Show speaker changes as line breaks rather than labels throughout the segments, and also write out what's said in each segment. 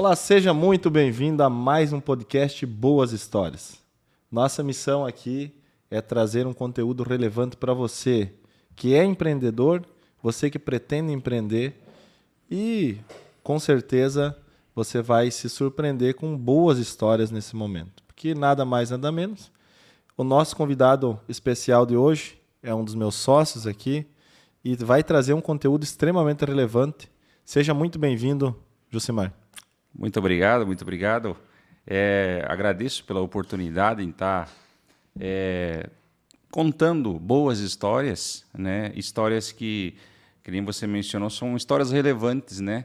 Olá, seja muito bem-vindo a mais um podcast Boas Histórias. Nossa missão aqui é trazer um conteúdo relevante para você que é empreendedor, você que pretende empreender e, com certeza, você vai se surpreender com boas histórias nesse momento. Porque nada mais, nada menos. O nosso convidado especial de hoje é um dos meus sócios aqui e vai trazer um conteúdo extremamente relevante. Seja muito bem-vindo, Jucimar.
Muito obrigado, muito obrigado. Agradeço pela oportunidade em estar contando boas histórias, né? Histórias que nem você mencionou, são histórias relevantes, né?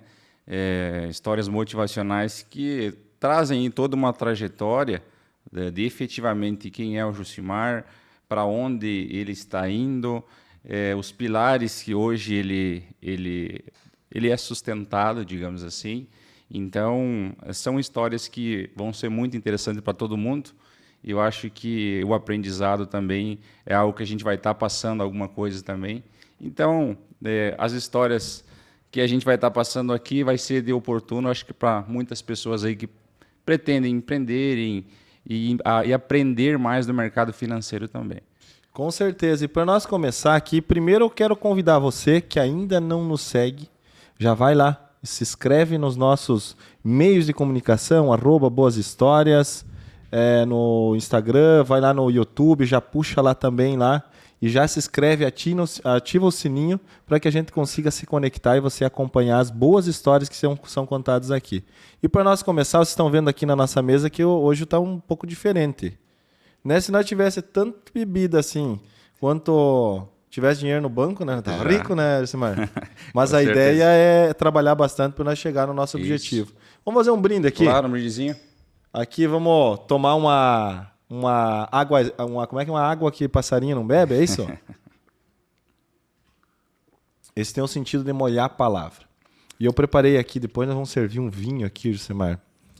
Histórias motivacionais que trazem toda uma trajetória de efetivamente quem é o Jucimar, para onde ele está indo, os pilares que hoje ele é sustentado, digamos assim. Então, são histórias que vão ser muito interessantes para todo mundo. E eu acho que o aprendizado também é algo que a gente vai estar passando alguma coisa também. Então, as histórias que a gente vai estar passando aqui vai ser de oportuno, acho que para muitas pessoas aí que pretendem empreender e aprender mais do mercado financeiro também.
Com certeza. E para nós começar aqui, primeiro eu quero convidar você que ainda não nos segue, já vai lá. Se inscreve nos nossos meios de comunicação, @Boas Histórias, no Instagram, vai lá no YouTube, já puxa lá também lá e já se inscreve, ativa o sininho para que a gente consiga se conectar e você acompanhar as boas histórias que são contadas aqui. E para nós começar, vocês estão vendo aqui na nossa mesa que hoje está um pouco diferente. Né? Se nós tivesse tanta bebida assim, quanto tivesse dinheiro no banco, né? Tá rico, né, Jucimar? Mas a ideia é trabalhar bastante para nós chegar no nosso objetivo. Vamos fazer um brinde aqui?
Claro, um brindezinho.
Aqui vamos tomar uma água, como é que é uma água que passarinho não bebe, é isso? Esse tem o sentido de molhar a palavra. E eu preparei aqui, depois nós vamos servir um vinho aqui, Jucimar.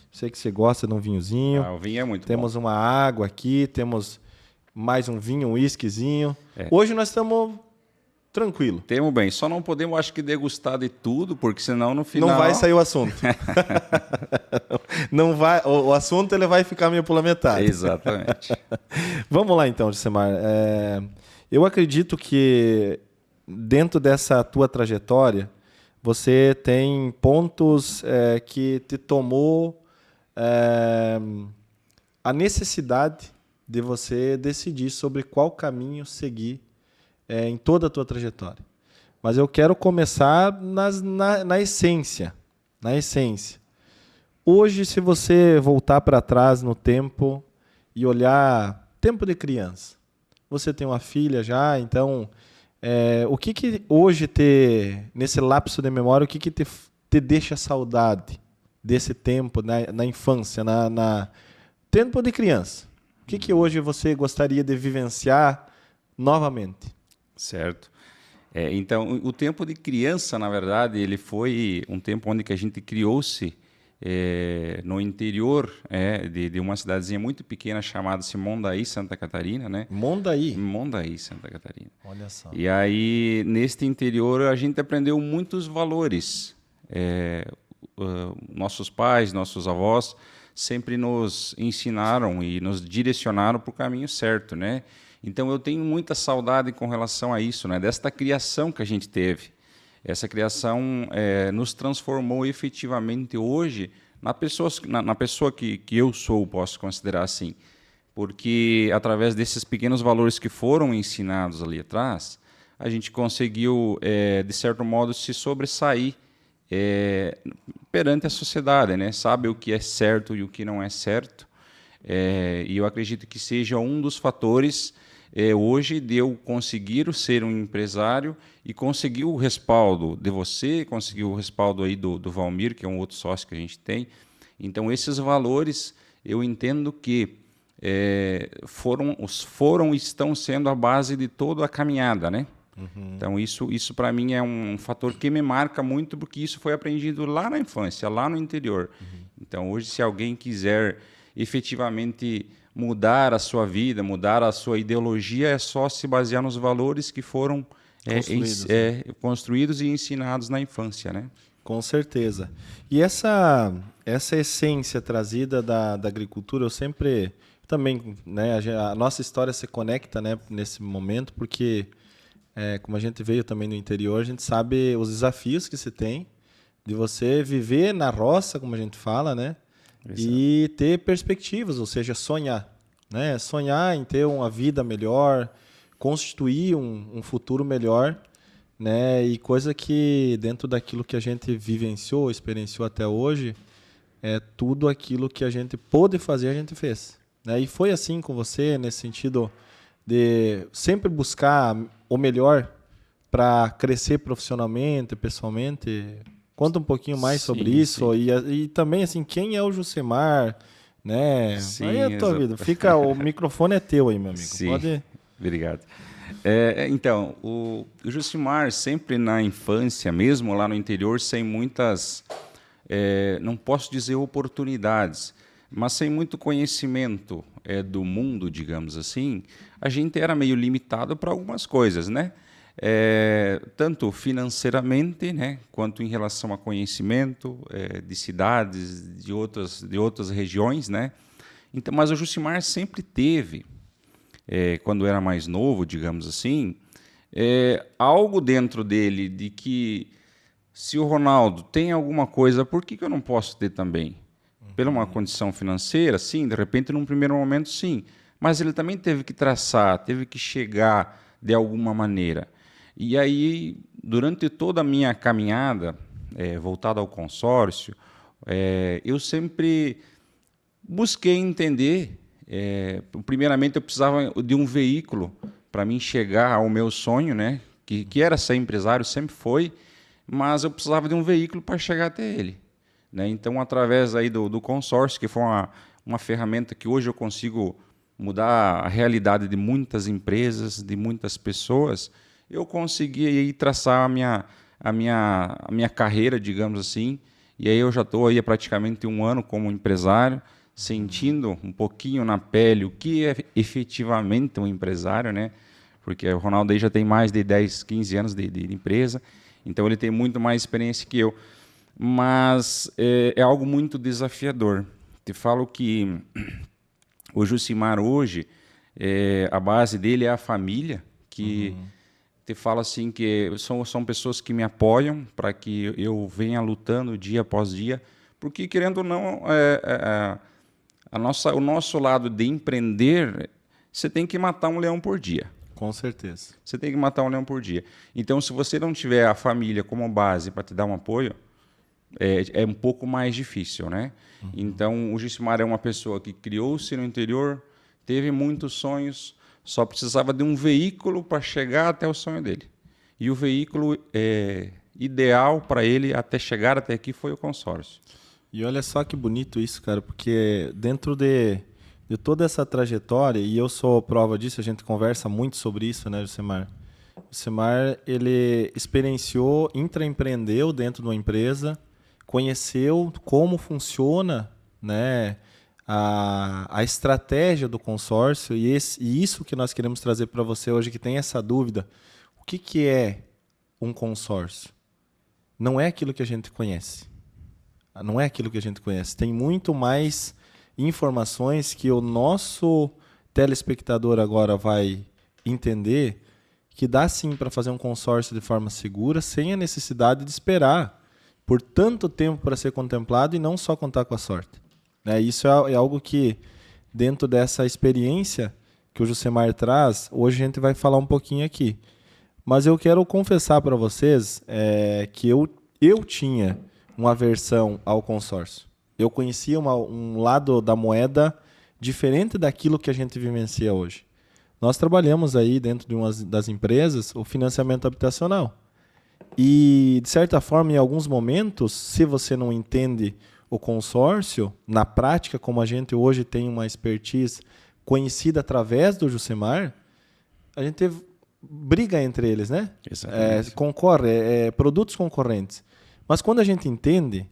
Sei que você gosta de um vinhozinho.
O vinho é muito
Temos
bom.
uma água aqui, temos mais um vinho, um whiskyzinho. Hoje nós estamos tranquilo.
Temos bem, só não podemos, acho que, degustar de tudo, porque senão no final...
Não vai sair o assunto. Não vai, o assunto ele vai ficar meio pela metade.
Exatamente.
Vamos lá então, Jucimar. Eu acredito que dentro dessa tua trajetória, você tem pontos que te tomou a necessidade de você decidir sobre qual caminho seguir em toda a tua trajetória. Mas eu quero começar na essência. Na essência. Hoje, se você voltar para trás no tempo e olhar tempo de criança, você tem uma filha já, então o que hoje nesse lapso de memória, o que te deixa saudade desse tempo na infância, tempo de criança? O que hoje você gostaria de vivenciar novamente?
Certo. Então, o tempo de criança, na verdade, ele foi um tempo onde que a gente criou-se no interior de uma cidadezinha muito pequena chamada-se Mondaí, Santa Catarina, né?
Mondaí?
Mondaí, Santa Catarina.
Olha só.
E aí, neste interior, a gente aprendeu muitos valores. Nossos pais, nossos avós sempre nos ensinaram e nos direcionaram para o caminho certo, né? Então eu tenho muita saudade com relação a isso, né? Desta criação que a gente teve. Essa criação nos transformou efetivamente hoje na pessoa que eu sou, posso considerar assim. Porque através desses pequenos valores que foram ensinados ali atrás, a gente conseguiu, de certo modo, se sobressair perante a sociedade, né? Sabe o que é certo e o que não é certo. E eu acredito que seja um dos fatores hoje de eu conseguir ser um empresário e conseguir o respaldo de você, conseguir o respaldo aí do Valmir, que é um outro sócio que a gente tem. Então, esses valores, eu entendo que foram e estão sendo a base de toda a caminhada, né? Uhum. Então, isso para mim é um fator que me marca muito, porque isso foi aprendido lá na infância, lá no interior. Uhum. Então, hoje, se alguém quiser efetivamente mudar a sua vida, mudar a sua ideologia, é só se basear nos valores que foram construídos e ensinados na infância, né?
Com certeza. E essa essência trazida da agricultura, eu sempre também, né, a nossa história se conecta, né, nesse momento, porque como a gente veio também do interior, a gente sabe os desafios que se tem de você viver na roça, como a gente fala, né, e ter perspectivas, ou seja, sonhar, né, sonhar em ter uma vida melhor, constituir um futuro melhor, né? E coisa que dentro daquilo que a gente vivenciou, experienciou até hoje, tudo aquilo que a gente pôde fazer, a gente fez, né? E foi assim com você, nesse sentido de sempre buscar o melhor para crescer profissionalmente, pessoalmente. Conta um pouquinho mais sobre isso e também assim, quem é o Jucimar, né?
Sim,
aí é a tua vida. Fica, o microfone é teu aí, meu amigo.
Sim,
Pode.
obrigado. Então, o Jucimar sempre na infância, mesmo lá no interior, sem muitas, não posso dizer oportunidades, mas sem muito conhecimento do mundo, digamos assim, a gente era meio limitado para algumas coisas, né? Tanto financeiramente, né, quanto em relação a conhecimento de cidades, de outras regiões, né? Então, mas o Jucimar sempre teve, quando era mais novo, digamos assim, algo dentro dele de que se o Ronaldo tem alguma coisa, por que eu não posso ter também? Pela uma condição financeira, sim, de repente, num primeiro momento, sim. Mas ele também teve que traçar, teve que chegar de alguma maneira. E aí, durante toda a minha caminhada, voltada ao consórcio, eu sempre busquei entender. Primeiramente, eu precisava de um veículo para mim chegar ao meu sonho, né? Que era ser empresário, sempre foi, mas eu precisava de um veículo para chegar até ele, né? Então, através aí do consórcio, que foi uma ferramenta que hoje eu consigo mudar a realidade de muitas empresas, de muitas pessoas, eu consegui aí traçar a minha carreira, digamos assim, e aí eu já estou aí há praticamente 1 ano como empresário, sentindo um pouquinho na pele o que é efetivamente um empresário, né? Porque o Ronaldo aí já tem mais de 10, 15 anos de empresa, então ele tem muito mais experiência que eu. Mas é algo muito desafiador. Te falo que o Jucimar hoje, a base dele é a família, que te falo assim que são pessoas que me apoiam para que eu venha lutando dia após dia, porque querendo ou não, o nosso lado de empreender, você tem que matar um leão por dia.
Com certeza.
Você tem que matar um leão por dia. Então, se você não tiver a família como base para te dar um apoio, é um pouco mais difícil, né? Então, o Jucimar é uma pessoa que criou-se no interior, teve muitos sonhos, só precisava de um veículo para chegar até o sonho dele. E o veículo ideal para ele até chegar até aqui foi o consórcio.
E olha só que bonito isso, cara, porque dentro de toda essa trajetória, e eu sou prova disso, a gente conversa muito sobre isso, né, Jucimar? O Jucimar, ele experienciou, intraempreendeu dentro de uma empresa, conheceu como funciona, né, a estratégia do consórcio, e isso que nós queremos trazer para você hoje, que tem essa dúvida. O que é um consórcio? Não é aquilo que a gente conhece. Não é aquilo que a gente conhece. Tem muito mais informações que o nosso telespectador agora vai entender que dá sim para fazer um consórcio de forma segura, sem a necessidade de esperar por tanto tempo para ser contemplado e não só contar com a sorte. Isso é algo que, dentro dessa experiência que o Jucimar traz, hoje a gente vai falar um pouquinho aqui. Mas eu quero confessar para vocês que eu tinha uma aversão ao consórcio. Eu conhecia um lado da moeda diferente daquilo que a gente vivencia hoje. Nós trabalhamos aí dentro de uma das empresas o financiamento habitacional. E, de certa forma, em alguns momentos, se você não entende o consórcio, na prática, como a gente hoje tem uma expertise conhecida através do Jucimar, a gente briga entre eles, né?
Exatamente.
Concorre, produtos concorrentes. Mas quando a gente entende,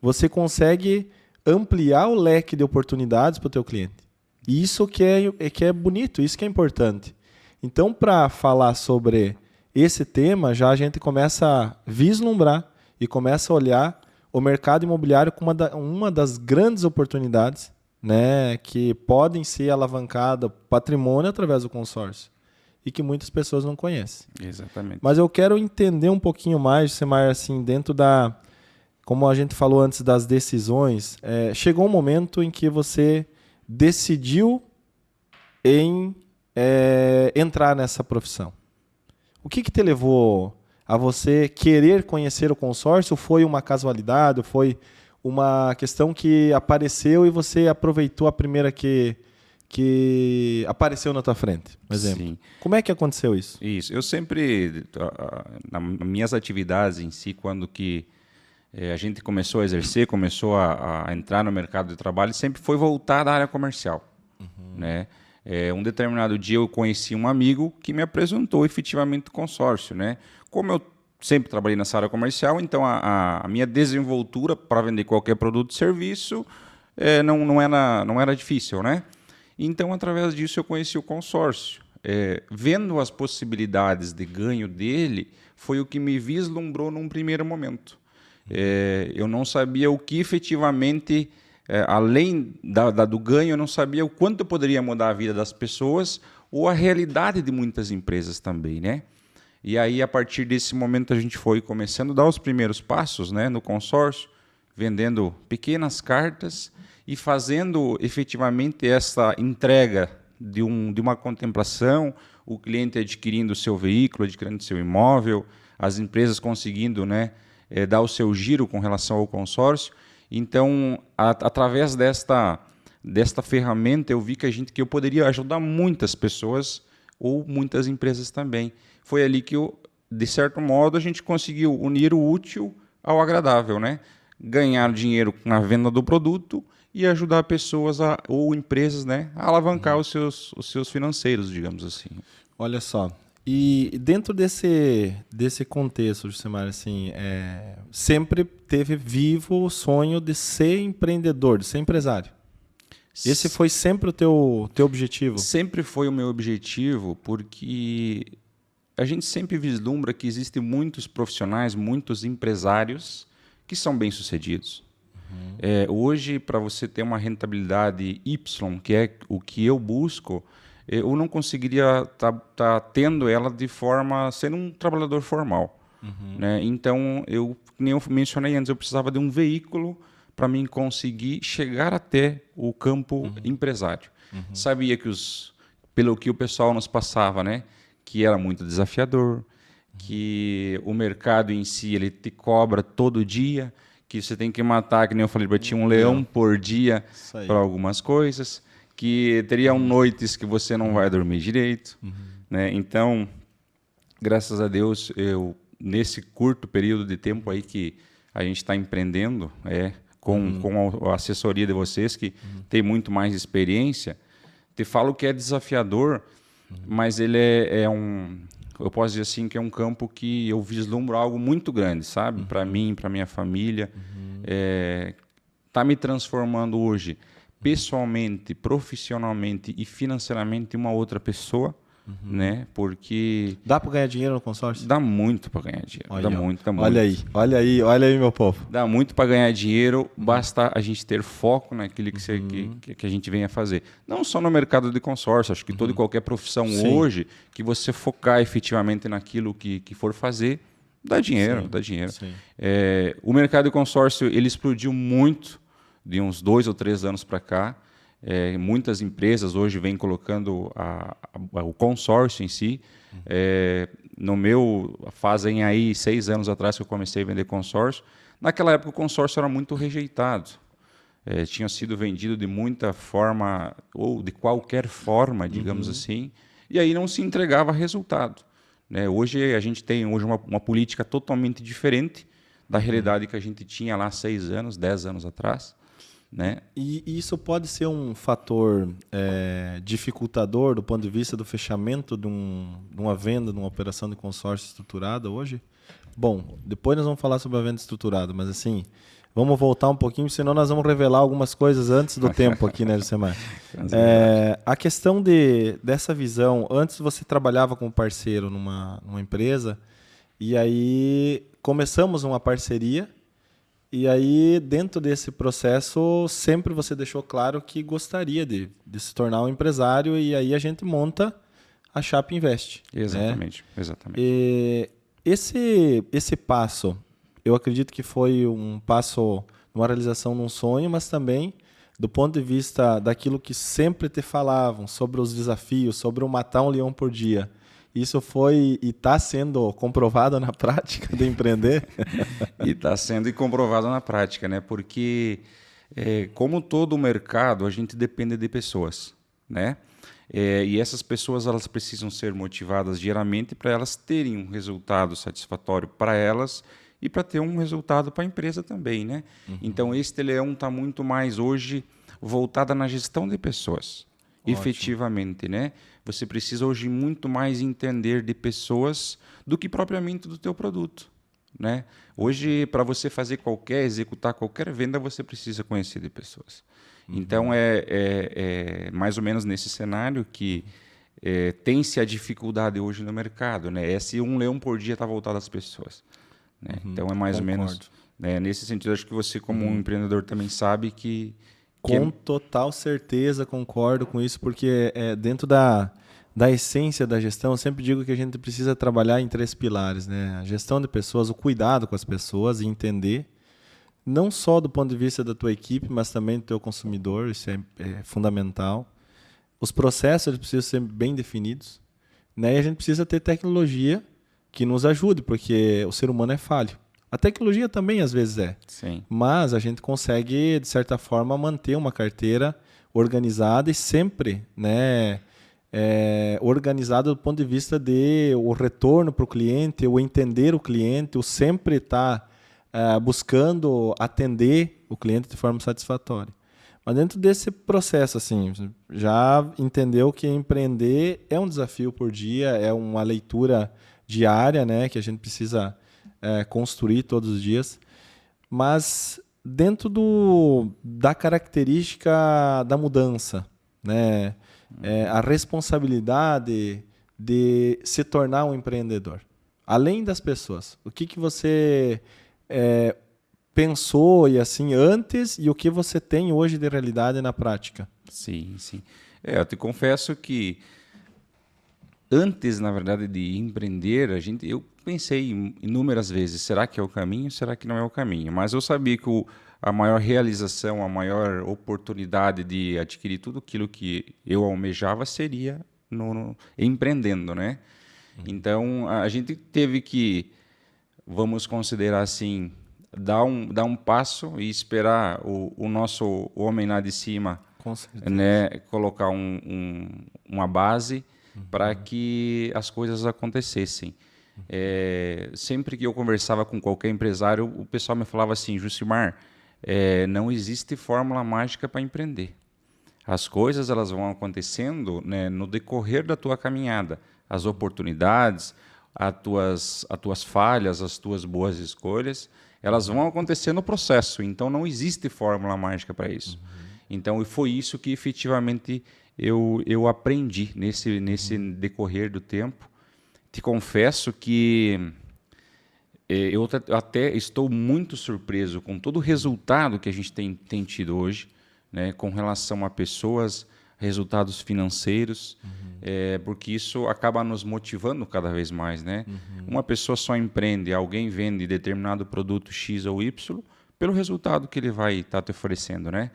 você consegue ampliar o leque de oportunidades para o teu cliente. E isso que é bonito, isso que é importante. Então, para falar sobre esse tema, já a gente começa a vislumbrar e começa a olhar o mercado imobiliário como uma das grandes oportunidades, né, que podem ser alavancadas patrimônio através do consórcio e que muitas pessoas não conhecem.
Exatamente.
Mas eu quero entender um pouquinho mais, Semar, assim, dentro da... Como a gente falou antes das decisões, chegou um momento em que você decidiu em entrar nessa profissão. O que te levou a você querer conhecer o consórcio? Foi uma casualidade? Foi uma questão que apareceu e você aproveitou a primeira que apareceu na tua frente, por exemplo?
Sim.
Como é que aconteceu isso?
Isso. Eu sempre, nas minhas atividades em si, quando que a gente começou a exercer, começou a entrar no mercado de trabalho, sempre foi voltada à área comercial. Né? Um determinado dia eu conheci um amigo que me apresentou efetivamente o consórcio. Né? Como eu sempre trabalhei nessa área comercial, então a minha desenvoltura para vender qualquer produto e serviço não era difícil. Né? Então, através disso, eu conheci o consórcio. Vendo as possibilidades de ganho dele, foi o que me vislumbrou num primeiro momento. Eu não sabia o que efetivamente, além do ganho, eu não sabia o quanto eu poderia mudar a vida das pessoas ou a realidade de muitas empresas também, né? E aí, a partir desse momento, a gente foi começando a dar os primeiros passos, né, no consórcio, vendendo pequenas cartas e fazendo efetivamente essa entrega de uma contemplação, o cliente adquirindo o seu veículo, adquirindo o seu imóvel, as empresas conseguindo, né, dar o seu giro com relação ao consórcio. Então, através desta ferramenta, eu vi que eu poderia ajudar muitas pessoas ou muitas empresas também. Foi ali que, de certo modo, a gente conseguiu unir o útil ao agradável, né? Ganhar dinheiro na venda do produto e ajudar pessoas ou empresas, né, a alavancar os seus financeiros, digamos assim.
Olha só. E dentro desse contexto, Josemar, assim, sempre teve vivo o sonho de ser empreendedor, de ser empresário. Esse foi sempre o teu objetivo?
Sempre foi o meu objetivo, porque a gente sempre vislumbra que existem muitos profissionais, muitos empresários que são bem-sucedidos. Hoje, para você ter uma rentabilidade Y, que é o que eu busco, eu não conseguiria tá tendo ela de forma sendo um trabalhador formal. Né? Então, como eu mencionei antes, eu precisava de um veículo para mim conseguir chegar até o campo empresário. Sabia que pelo que o pessoal nos passava, né, que era muito desafiador, que o mercado em si ele te cobra todo dia, que você tem que matar, que nem eu falei, tinha um leão por dia para algumas coisas, que teriam noites que você não vai dormir direito. Né? Então, graças a Deus, nesse curto período de tempo aí que a gente está empreendendo, com a assessoria de vocês, que tem muito mais experiência, te falo que é desafiador, mas ele eu posso dizer assim, que é um campo que eu vislumbro algo muito grande, sabe? Para mim, para minha família. Tá me transformando hoje, pessoalmente, profissionalmente e financeiramente, uma outra pessoa, né? Porque...
Dá para ganhar dinheiro no consórcio?
Dá muito para ganhar dinheiro.
Olha,
dá muito.
Olha aí, meu povo.
Dá muito para ganhar dinheiro, basta a gente ter foco naquilo que a gente vem a fazer. Não só no mercado de consórcio, acho que toda e qualquer profissão hoje, que você focar efetivamente naquilo que for fazer, dá dinheiro. O mercado de consórcio ele explodiu muito de uns 2 ou 3 anos para cá. Muitas empresas hoje vêm colocando o consórcio em si. Fazem aí 6 anos atrás que eu comecei a vender consórcio. Naquela época o consórcio era muito rejeitado. Tinha sido vendido de muita forma, ou de qualquer forma, digamos assim, e aí não se entregava resultado. Né? Hoje a gente tem uma política totalmente diferente da realidade que a gente tinha lá 6 anos, 10 anos atrás. Né?
E isso pode ser um fator dificultador do ponto de vista do fechamento de uma venda, de uma operação de consórcio estruturada hoje? Bom, depois nós vamos falar sobre a venda estruturada, mas assim, vamos voltar um pouquinho, senão nós vamos revelar algumas coisas antes do tempo aqui, né, Josemar? A questão dessa visão, antes você trabalhava como parceiro numa empresa, e aí começamos uma parceria e aí, dentro desse processo, sempre você deixou claro que gostaria de se tornar um empresário e aí a gente monta a Chapa Invest.
Exatamente,
né?
exatamente.
E esse passo, eu acredito que foi um passo, uma realização num sonho, mas também do ponto de vista daquilo que sempre te falavam sobre os desafios, sobre o matar um leão por dia. Isso foi e está sendo comprovado na prática de empreender?
E está sendo comprovado na prática, né? Porque, como todo o mercado, a gente depende de pessoas, né? E essas pessoas elas precisam ser motivadas diariamente para elas terem um resultado satisfatório para elas e para ter um resultado para a empresa também, né? Então, este leão está muito mais hoje voltado na gestão de pessoas.
Ótimo.
Efetivamente, né? Você precisa hoje muito mais entender de pessoas do que propriamente do teu produto, né? Hoje, para você executar qualquer venda, você precisa conhecer de pessoas. Então, é mais ou menos nesse cenário que tem-se a dificuldade hoje no mercado, né? Esse um leão por dia está voltado às pessoas, né? Então, é mais ou menos nesse sentido. Acho que você, como um empreendedor, também sabe que
com total certeza concordo com isso, porque dentro da essência da gestão, eu sempre digo que a gente precisa trabalhar em 3 pilares, né? A gestão de pessoas, o cuidado com as pessoas e entender, não só do ponto de vista da tua equipe, mas também do teu consumidor, isso é fundamental. Os processos eles precisam ser bem definidos, né? E a gente precisa ter tecnologia que nos ajude, porque o ser humano é falho. A tecnologia também às vezes é.
Sim.
Mas a gente consegue, de certa forma, manter uma carteira organizada e sempre, né, organizada do ponto de vista de o retorno para o cliente, o entender o cliente, o sempre estar buscando atender o cliente de forma satisfatória. Mas dentro desse processo, assim, já entendeu que empreender é um desafio por dia, é uma leitura diária, né, que a gente precisa construir todos os dias, mas dentro da característica da mudança, né? A responsabilidade de se tornar um empreendedor. Além das pessoas, o que você pensou e assim antes e o que você tem hoje de realidade na prática?
Sim, sim. Eu te confesso que antes, na verdade, de empreender, eu pensei inúmeras vezes, será que é o caminho, será que não é o caminho? Mas eu sabia que a maior realização, a maior oportunidade de adquirir tudo aquilo que eu almejava seria empreendendo, né? Então, a gente teve que, vamos considerar assim, dar um passo e esperar o nosso homem lá de cima, né, colocar uma base para que as coisas acontecessem. Sempre que eu conversava com qualquer empresário, o pessoal me falava assim, Jucimar, não existe fórmula mágica para empreender. As coisas elas vão acontecendo, né, no decorrer da tua caminhada. As oportunidades, as tuas falhas, as tuas boas escolhas, elas vão acontecer no processo. Então, não existe fórmula mágica para isso. Então, foi isso que efetivamente eu aprendi nesse decorrer do tempo. Te confesso que eu até estou muito surpreso com todo o resultado que a gente tem tido hoje, né, com relação a pessoas, resultados financeiros, porque isso acaba nos motivando cada vez mais, né? Uma pessoa só empreende, alguém vende determinado produto X ou Y pelo resultado que ele vai estar te oferecendo, né?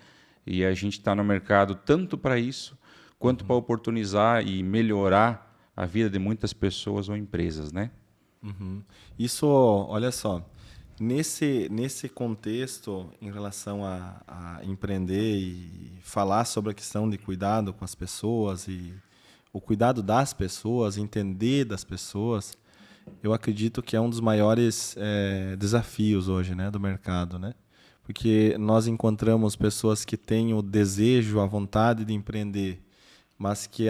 E a gente está no mercado tanto para isso, quanto para oportunizar e melhorar a vida de muitas pessoas ou empresas, né?
Isso, olha só, nesse contexto, em relação a empreender e falar sobre a questão de cuidado com as pessoas e o cuidado das pessoas, entender das pessoas, eu acredito que é um dos maiores desafios hoje, né, do mercado, né? Porque nós encontramos pessoas que têm o desejo, a vontade de empreender, mas que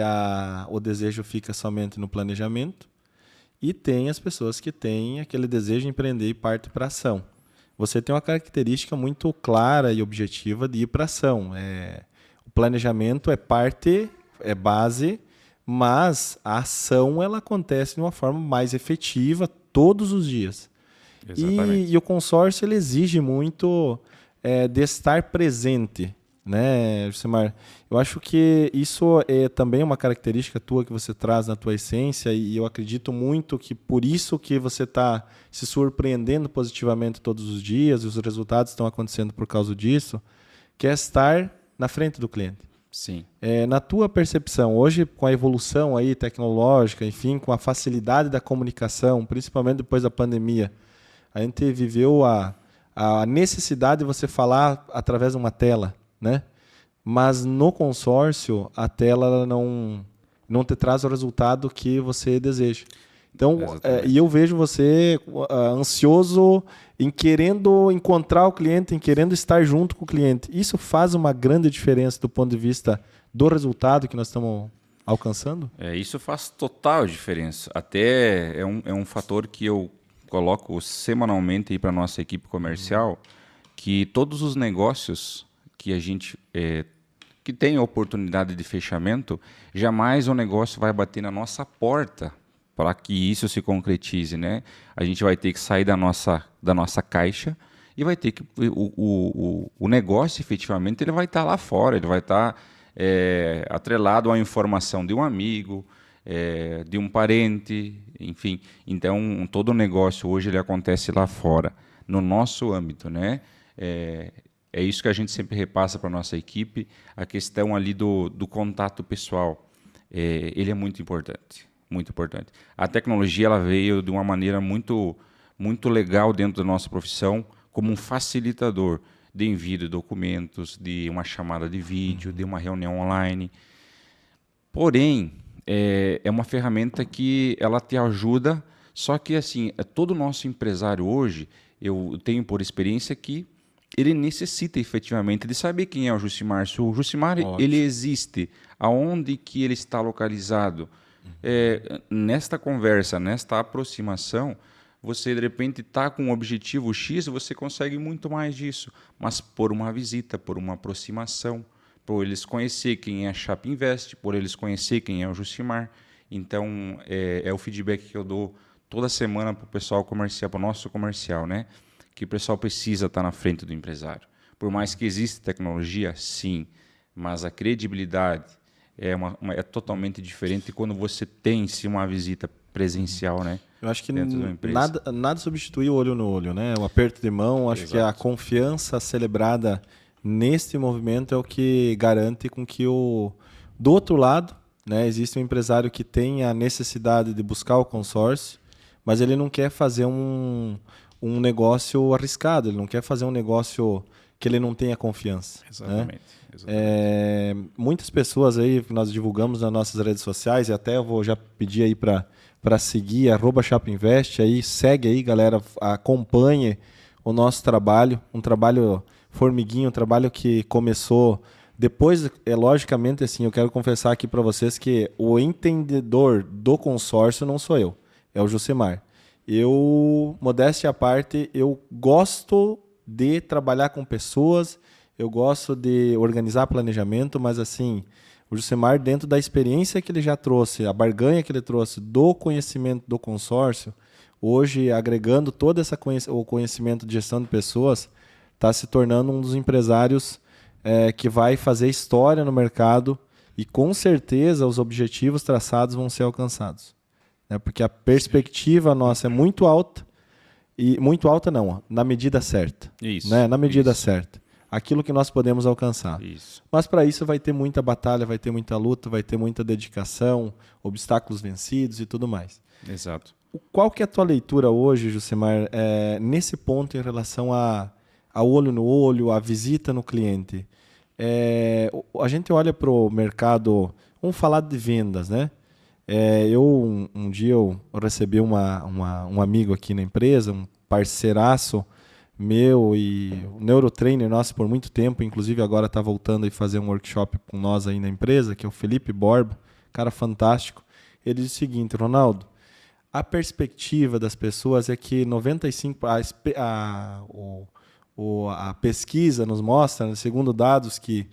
o desejo fica somente no planejamento. E tem as pessoas que têm aquele desejo de empreender e partem para a ação. Você tem uma característica muito clara e objetiva de ir para a ação. O planejamento é parte, é base, mas a ação ela acontece de uma forma mais efetiva todos os dias.
Exatamente.
E o consórcio ele exige muito de estar presente, né, Josemar? Eu acho que isso é também uma característica tua que você traz na tua essência e eu acredito muito que por isso que você está se surpreendendo positivamente todos os dias e os resultados estão acontecendo por causa disso, que é estar na frente do cliente.
Sim.
Na tua percepção, hoje com a evolução aí tecnológica, enfim, com a facilidade da comunicação, principalmente depois da pandemia, a gente viveu a necessidade de você falar através de uma tela, né? Mas no consórcio, a tela não te traz o resultado que você deseja. Então, e eu vejo você ansioso em querendo encontrar o cliente, em querendo estar junto com o cliente. Isso faz uma grande diferença do ponto de vista do resultado que nós estamos alcançando?
Isso faz total diferença. Até é um fator que eu coloco semanalmente para a nossa equipe comercial, que todos os negócios que a gente que tem oportunidade de fechamento, jamais o negócio vai bater na nossa porta para que isso se concretize, né? A gente vai ter que sair da nossa caixa e vai ter que o negócio efetivamente ele vai estar lá fora, ele vai estar atrelado à informação de um amigo, de um parente, enfim. Então todo o negócio hoje ele acontece lá fora, no nosso âmbito, né? É isso que a gente sempre repassa para a nossa equipe, a questão ali do contato pessoal. Ele é muito importante, muito importante. A tecnologia ela veio de uma maneira muito, muito legal dentro da nossa profissão, como um facilitador de envio de documentos, de uma chamada de vídeo, de uma reunião online. Porém, é uma ferramenta que ela te ajuda, só que assim, todo nosso empresário hoje, eu tenho por experiência que ele necessita efetivamente de saber quem é o Jucimar. Se o Jucimar ele existe, aonde que ele está localizado. Nesta conversa, nesta aproximação, você de repente está com um objetivo X, você consegue muito mais disso. Mas por uma visita, por uma aproximação, por eles conhecer quem é a Chapa Invest, por eles conhecer quem é o Jucimar. Então, é o feedback que eu dou toda semana para o pessoal comercial, para o nosso comercial, né? Que o pessoal precisa estar na frente do empresário. Por mais que exista tecnologia, sim, mas a credibilidade é totalmente diferente quando você tem sim uma visita presencial, né?
Eu acho que nada substitui o olho no olho, né? O aperto de mão, acho que a confiança celebrada neste movimento é o que garante com que do outro lado, né, existe um empresário que tem a necessidade de buscar o consórcio, mas ele não quer fazer um negócio arriscado, ele não quer fazer um negócio que ele não tenha confiança.
Exatamente.
Né?
Exatamente.
Muitas pessoas aí que nós divulgamos nas nossas redes sociais, e até eu vou já pedir aí para seguir, @ChapaInvest, aí segue aí, galera, acompanhe o nosso trabalho, um trabalho formiguinho, um trabalho que começou depois, logicamente, assim, eu quero confessar aqui para vocês que o entendedor do consórcio não sou eu, é o Jucimar. Eu, modéstia à parte, eu gosto de trabalhar com pessoas, eu gosto de organizar planejamento, mas assim, o Jucimar, dentro da experiência que ele já trouxe, a barganha que ele trouxe do conhecimento do consórcio, hoje agregando todo o conhecimento de gestão de pessoas, está se tornando um dos empresários que vai fazer história no mercado e com certeza os objetivos traçados vão ser alcançados. Porque a perspectiva nossa é muito alta, e muito alta não, na medida certa.
Isso.
Né? Na medida certa. Aquilo que nós podemos alcançar.
Isso.
Mas para isso vai ter muita batalha, vai ter muita luta, vai ter muita dedicação, obstáculos vencidos e tudo mais.
Exato.
Qual que é a tua leitura hoje, Jucimar, nesse ponto em relação a olho no olho, a visita no cliente? A gente olha para o mercado, vamos falar de vendas, né? Um dia eu recebi um amigo aqui na empresa, um parceiraço meu e o neurotrainer nosso por muito tempo, inclusive agora está voltando a fazer um workshop com nós aí na empresa, que é o Felipe Borba, cara fantástico. Ele diz o seguinte: Ronaldo, a perspectiva das pessoas é que 95%, a pesquisa nos mostra, segundo dados que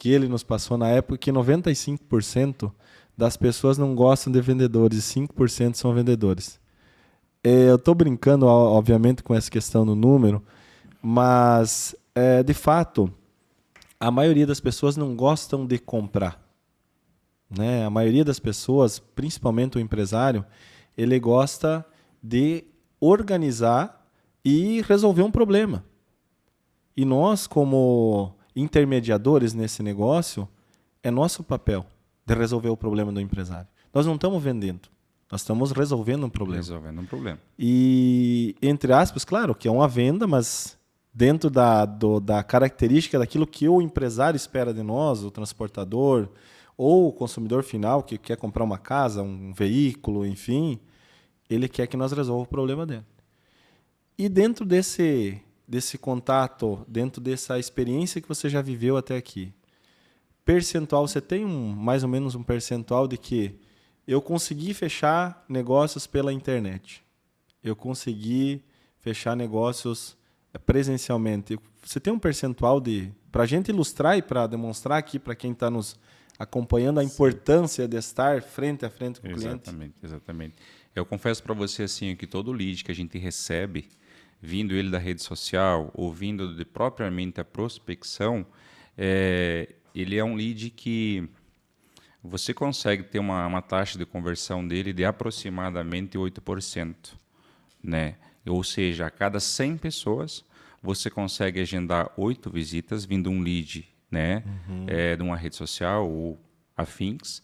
ele nos passou na época, que 95% das pessoas não gostam de vendedores e 5% são vendedores. Eu estou brincando, obviamente, com essa questão do número, mas, de fato, a maioria das pessoas não gostam de comprar, né? A maioria das pessoas, principalmente o empresário, ele gosta de organizar e resolver um problema. E nós, como intermediadores nesse negócio, é nosso papel de resolver o problema do empresário. Nós não estamos vendendo, nós estamos resolvendo um problema.
Resolvendo um problema.
E, entre aspas, claro que é uma venda, mas dentro da característica daquilo que o empresário espera de nós, o transportador ou o consumidor final que quer comprar uma casa, um veículo, enfim, ele quer que nós resolva o problema dele. E dentro desse contato, dentro dessa experiência que você já viveu até aqui, percentual, você tem mais ou menos um percentual de que eu consegui fechar negócios pela internet, eu consegui fechar negócios presencialmente. Você tem um percentual para a gente ilustrar e para demonstrar aqui para quem está nos acompanhando a importância de estar frente a frente com o cliente?
Exatamente. Eu confesso para você assim que todo lead que a gente recebe, vindo ele da rede social ou vindo de propriamente a prospecção, ele é um lead que você consegue ter uma taxa de conversão dele de aproximadamente 8%, né? Ou seja, a cada 100 pessoas, você consegue agendar 8 visitas vindo um lead, né? De uma rede social ou afins.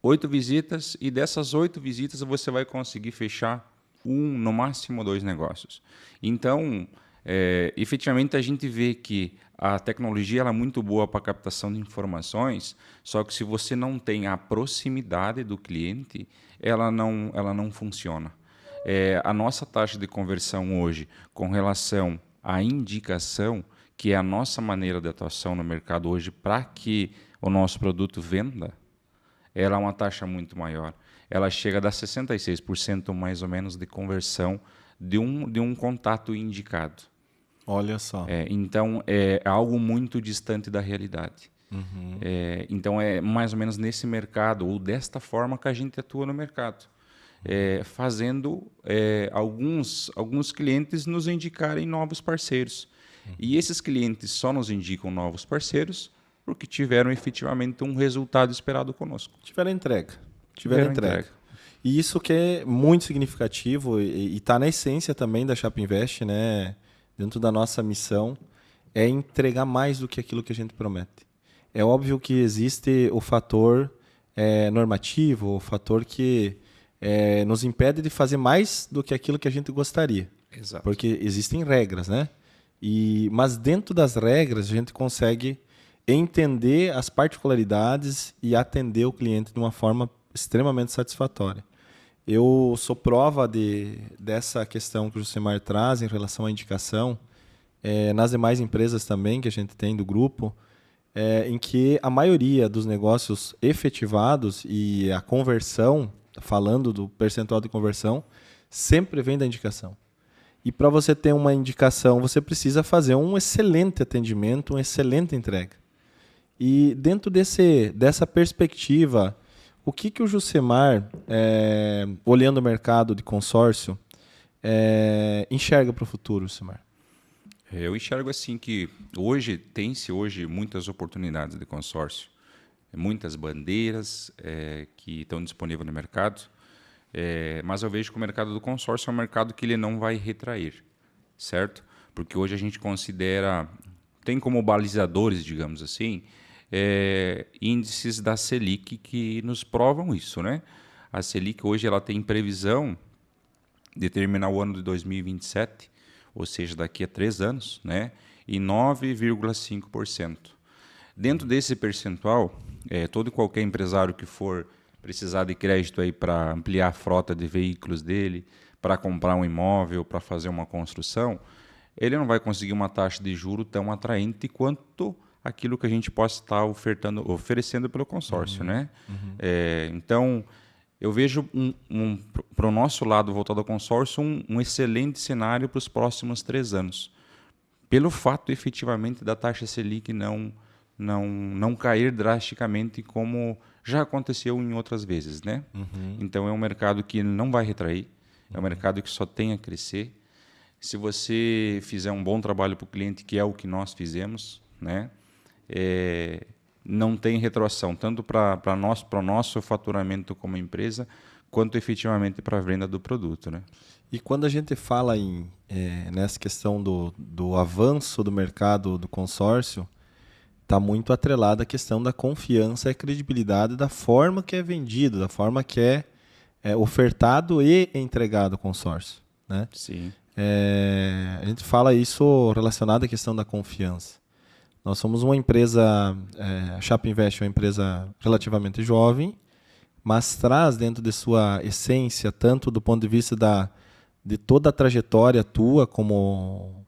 8 visitas, e dessas 8 visitas você vai conseguir fechar no máximo 2 negócios. Então, efetivamente a gente vê que a tecnologia ela é muito boa para a captação de informações, só que se você não tem a proximidade do cliente, ela não funciona. A nossa taxa de conversão hoje, com relação à indicação, que é a nossa maneira de atuação no mercado hoje para que o nosso produto venda, ela é uma taxa muito maior. Ela chega a dar 66% mais ou menos de conversão de um contato indicado.
Olha só.
Então, é algo muito distante da realidade. Então, é mais ou menos nesse mercado, ou desta forma que a gente atua no mercado. Fazendo alguns clientes nos indicarem novos parceiros. E esses clientes só nos indicam novos parceiros porque tiveram efetivamente um resultado esperado conosco.
Tiveram entrega. E isso que é muito significativo e está na essência também da Chapa Invest, né? Dentro da nossa missão, é entregar mais do que aquilo que a gente promete. É óbvio que existe o fator normativo, o fator que nos impede de fazer mais do que aquilo que a gente gostaria.
Exato.
Porque existem regras, né? Mas dentro das regras, a gente consegue entender as particularidades e atender o cliente de uma forma extremamente satisfatória. Eu sou prova dessa questão que o Josemar traz em relação à indicação, nas demais empresas também que a gente tem do grupo, em que a maioria dos negócios efetivados e a conversão, falando do percentual de conversão, sempre vem da indicação. E para você ter uma indicação, você precisa fazer um excelente atendimento, uma excelente entrega. E dentro dessa perspectiva, o que o Josemar, olhando o mercado de consórcio, enxerga para o futuro, Josemar?
Eu enxergo assim que hoje tem-se muitas oportunidades de consórcio, muitas bandeiras que estão disponíveis no mercado, mas eu vejo que o mercado do consórcio é um mercado que ele não vai retrair, certo? Porque hoje a gente tem como balizadores, digamos assim, índices da Selic que nos provam isso, né? A Selic hoje ela tem previsão de terminar o ano de 2027, ou seja, daqui a 3 anos, né? Em 9,5%. Dentro desse percentual, todo e qualquer empresário que for precisar de crédito aí para ampliar a frota de veículos dele, para comprar um imóvel, para fazer uma construção, ele não vai conseguir uma taxa de juro tão atraente quanto aquilo que a gente possa estar oferecendo pelo consórcio, né? Então, eu vejo para o nosso lado voltado ao consórcio um excelente cenário para os próximos 3 anos. Pelo fato, efetivamente, da taxa Selic não cair drasticamente como já aconteceu em outras vezes, né? Então, é um mercado que não vai retrair. É um mercado que só tem a crescer. Se você fizer um bom trabalho para o cliente, que é o que nós fizemos, né? Não tem retroação, tanto para o nosso faturamento como empresa, quanto efetivamente para a venda do produto, né?
E quando a gente fala nessa questão do avanço do mercado do consórcio, está muito atrelada a questão da confiança e credibilidade da forma que é vendido, da forma que é ofertado e entregado o consórcio, né?
Sim.
A gente fala isso relacionado à questão da confiança. Nós somos uma empresa, a Chapa Invest é uma empresa relativamente jovem, mas traz dentro de sua essência, tanto do ponto de vista de toda a trajetória tua, como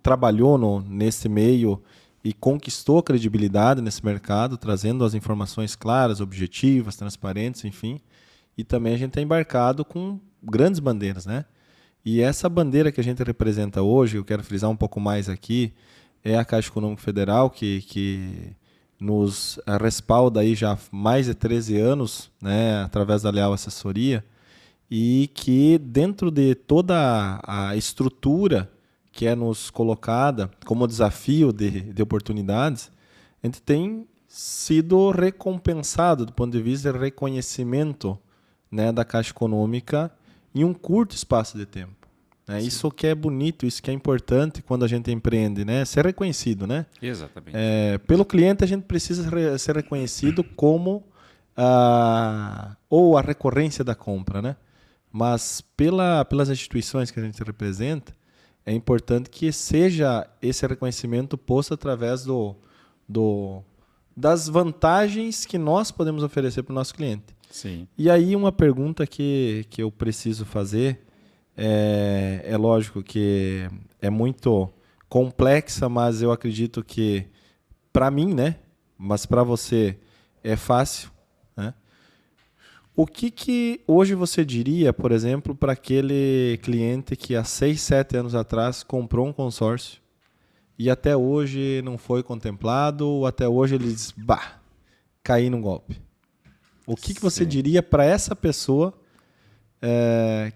trabalhou nesse meio e conquistou credibilidade nesse mercado, trazendo as informações claras, objetivas, transparentes, enfim. E também a gente está embarcado com grandes bandeiras, né? E essa bandeira que a gente representa hoje, eu quero frisar um pouco mais aqui, é a Caixa Econômica Federal, que nos respalda aí já há mais de 13 anos, né, através da Leal Assessoria, e que dentro de toda a estrutura que é nos colocada como desafio de oportunidades, a gente tem sido recompensado do ponto de vista de reconhecimento, né, da Caixa Econômica em um curto espaço de tempo. Né? Isso que é bonito, isso que é importante quando a gente empreende, né? Ser reconhecido, né?
Exatamente.
Pelo cliente a gente precisa ser reconhecido como ou a recorrência da compra, né? Mas pelas instituições que a gente representa, é importante que seja esse reconhecimento posto através das vantagens que nós podemos oferecer para o nosso cliente.
Sim.
E aí uma pergunta que eu preciso fazer, é lógico que é muito complexa, mas eu acredito que para mim, né? Mas para você é fácil, né? O que hoje você diria, por exemplo, para aquele cliente que há 6, 7 anos atrás comprou um consórcio e até hoje não foi contemplado, ou até hoje ele diz, caí num golpe? O que você diria para essa pessoa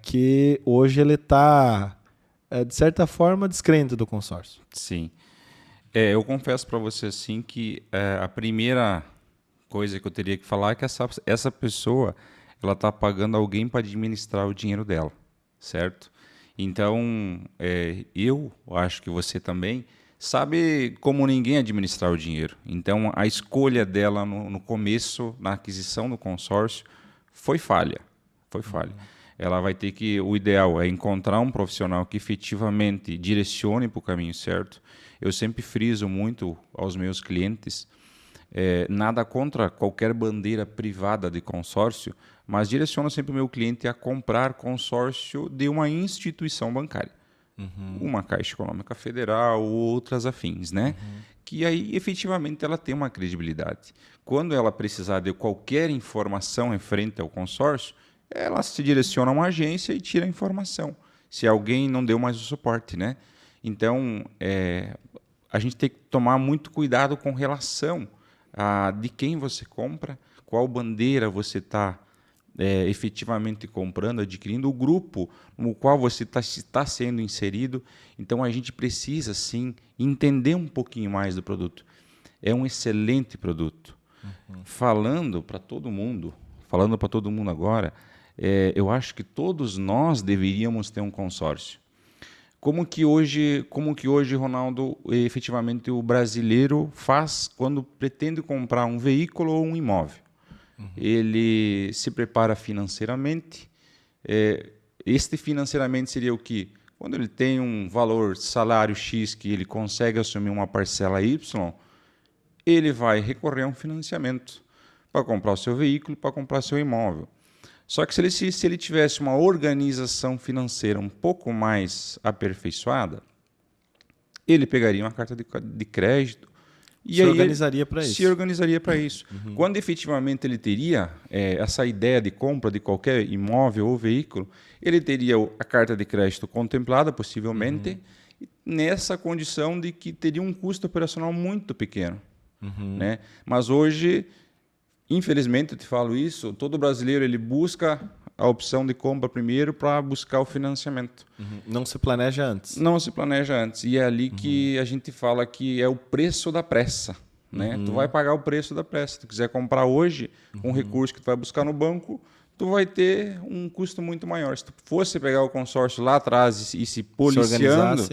que hoje ele está, de certa forma, descrente do consórcio?
Sim. Eu confesso para você assim que a primeira coisa que eu teria que falar é que essa pessoa ela está pagando alguém para administrar o dinheiro dela, certo? Então, eu acho que você também sabe como ninguém administrar o dinheiro. Então, a escolha dela no começo, na aquisição do consórcio, foi falha. Foi falha. Ela vai ter que, o ideal é encontrar um profissional que efetivamente direcione para o caminho certo. Eu sempre friso muito aos meus clientes, nada contra qualquer bandeira privada de consórcio, mas direciono sempre o meu cliente a comprar consórcio de uma instituição bancária. Uma Caixa Econômica Federal ou outras afins, né? Que aí efetivamente ela tem uma credibilidade. Quando ela precisar de qualquer informação referente ao consórcio, ela se direciona a uma agência e tira a informação, se alguém não deu mais o suporte, né? Então, a gente tem que tomar muito cuidado com relação a de quem você compra, qual bandeira você está efetivamente comprando, adquirindo, o grupo no qual você está sendo inserido. Então, a gente precisa, sim, entender um pouquinho mais do produto. É um excelente produto. Falando para todo mundo agora, eu acho que todos nós deveríamos ter um consórcio. Como que hoje, Ronaldo, efetivamente o brasileiro faz quando pretende comprar um veículo ou um imóvel? Ele se prepara financeiramente. Este financeiramente seria o quê? Quando ele tem um valor salário X que ele consegue assumir uma parcela Y, ele vai recorrer a um financiamento para comprar o seu veículo, para comprar seu imóvel. Só que se ele tivesse uma organização financeira um pouco mais aperfeiçoada, ele pegaria uma carta de crédito e
se organizaria para isso.
Se organizaria para isso. Quando efetivamente ele teria essa ideia de compra de qualquer imóvel ou veículo, ele teria a carta de crédito contemplada, possivelmente, nessa condição de que teria um custo operacional muito pequeno. Né? Mas hoje, infelizmente, eu te falo isso, todo brasileiro ele busca a opção de compra primeiro para buscar o financiamento.
Não se planeja antes.
Não se planeja antes. E é ali que a gente fala que é o preço da pressa. Né? Tu vai pagar o preço da pressa. Se tu quiser comprar hoje um recurso que tu vai buscar no banco, tu vai ter um custo muito maior. Se tu fosse pegar o consórcio lá atrás e se policiando,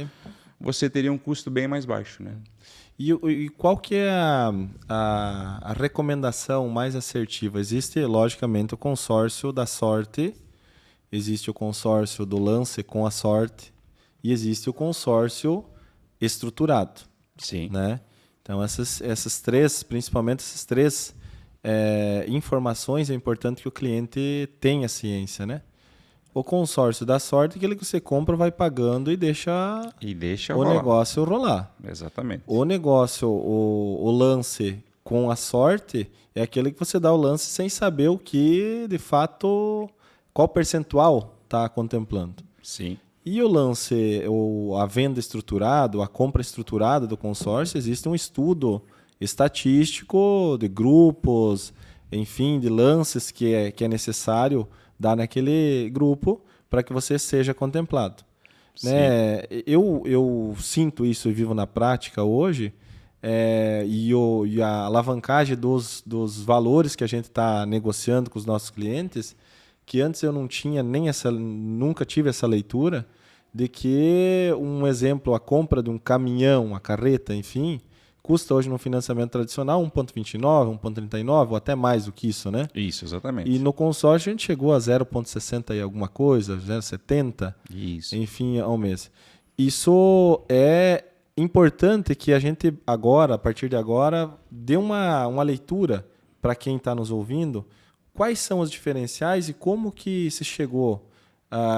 você teria um custo bem mais baixo. Né?
E qual que é a recomendação mais assertiva? Existe, logicamente, o consórcio da sorte, existe o consórcio do lance com a sorte e existe o consórcio estruturado.
Sim.
Né? Então, essas três, principalmente essas três informações, é importante que o cliente tenha ciência, né? O consórcio da sorte é aquele que você compra, vai pagando e deixa o
rolar.
negócio rolar.
Exatamente.
O negócio, o lance com a sorte, é aquele que você dá o lance sem saber o que, de fato, qual percentual está contemplando.
Sim.
E o lance, a venda estruturada, a compra estruturada do consórcio, existe um estudo estatístico de grupos, enfim, de lances que é necessário dar naquele grupo para que você seja contemplado. Né? Eu sinto isso e vivo na prática hoje, e a alavancagem dos valores que a gente está negociando com os nossos clientes, que antes eu não tinha nunca tive essa leitura, de que, um exemplo, a compra de um caminhão, uma carreta, enfim, custa hoje no financiamento tradicional 1,29, 1,39 ou até mais do que isso, né?
Isso, exatamente.
E no consórcio a gente chegou a 0,60 e alguma coisa, 0,70,
isso.
Enfim, ao mês. Isso é importante que a gente agora, a partir de agora, dê uma leitura para quem está nos ouvindo, quais são os diferenciais e como que se chegou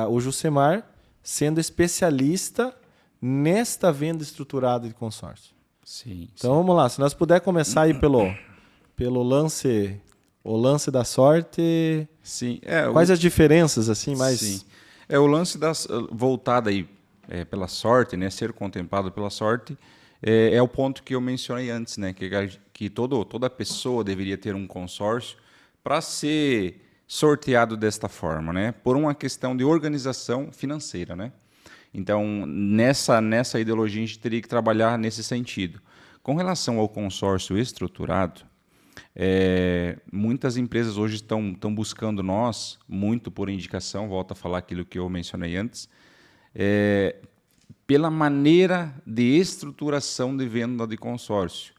o Jucemar sendo especialista nesta venda estruturada de consórcio.
Sim.
Então vamos lá, se nós puder começar aí pelo lance, o lance da sorte.
Sim.
Quais as diferenças assim mais?
Sim. O lance voltado aí pela sorte, né, ser contemplado pela sorte, é o ponto que eu mencionei antes, né, que toda pessoa deveria ter um consórcio para ser sorteado desta forma, né, por uma questão de organização financeira, né. Então, nessa ideologia, a gente teria que trabalhar nesse sentido. Com relação ao consórcio estruturado, muitas empresas hoje estão buscando nós, muito por indicação, volto a falar aquilo que eu mencionei antes, pela maneira de estruturação de venda de consórcio.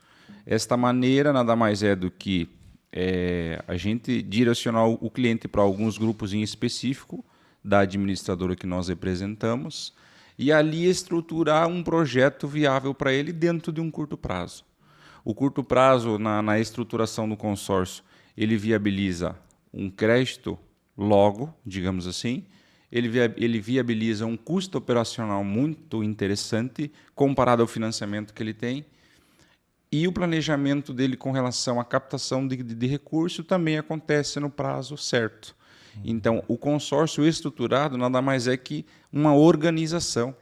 Esta maneira nada mais é do que a gente direcionar o cliente para alguns grupos em específico, da administradora que nós representamos, e ali estruturar um projeto viável para ele dentro de um curto prazo. O curto prazo, na estruturação do consórcio, ele viabiliza um crédito logo, digamos assim, ele viabiliza um custo operacional muito interessante comparado ao financiamento que ele tem, e o planejamento dele com relação à captação de recurso também acontece no prazo certo. Então, o consórcio estruturado nada mais é que uma organização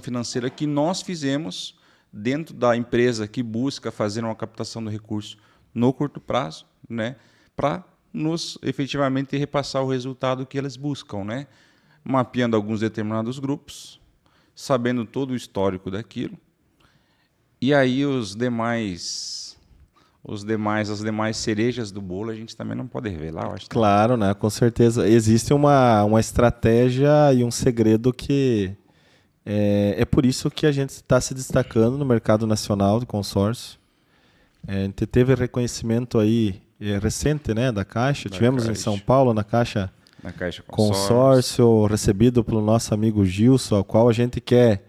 financeira que nós fizemos dentro da empresa que busca fazer uma captação do recurso no curto prazo, né, para nos efetivamente repassar o resultado que eles buscam, né, mapeando alguns determinados grupos, sabendo todo o histórico daquilo, e aí as demais cerejas do bolo a gente também não pode revelar, eu acho.
Claro, né? Com certeza. Existe uma estratégia e um segredo que é por isso que a gente está se destacando no mercado nacional de consórcio. A gente teve reconhecimento aí recente, né, da Caixa. Tivemos em São Paulo, na Caixa Consórcio, recebido pelo nosso amigo Gilson, ao qual a gente quer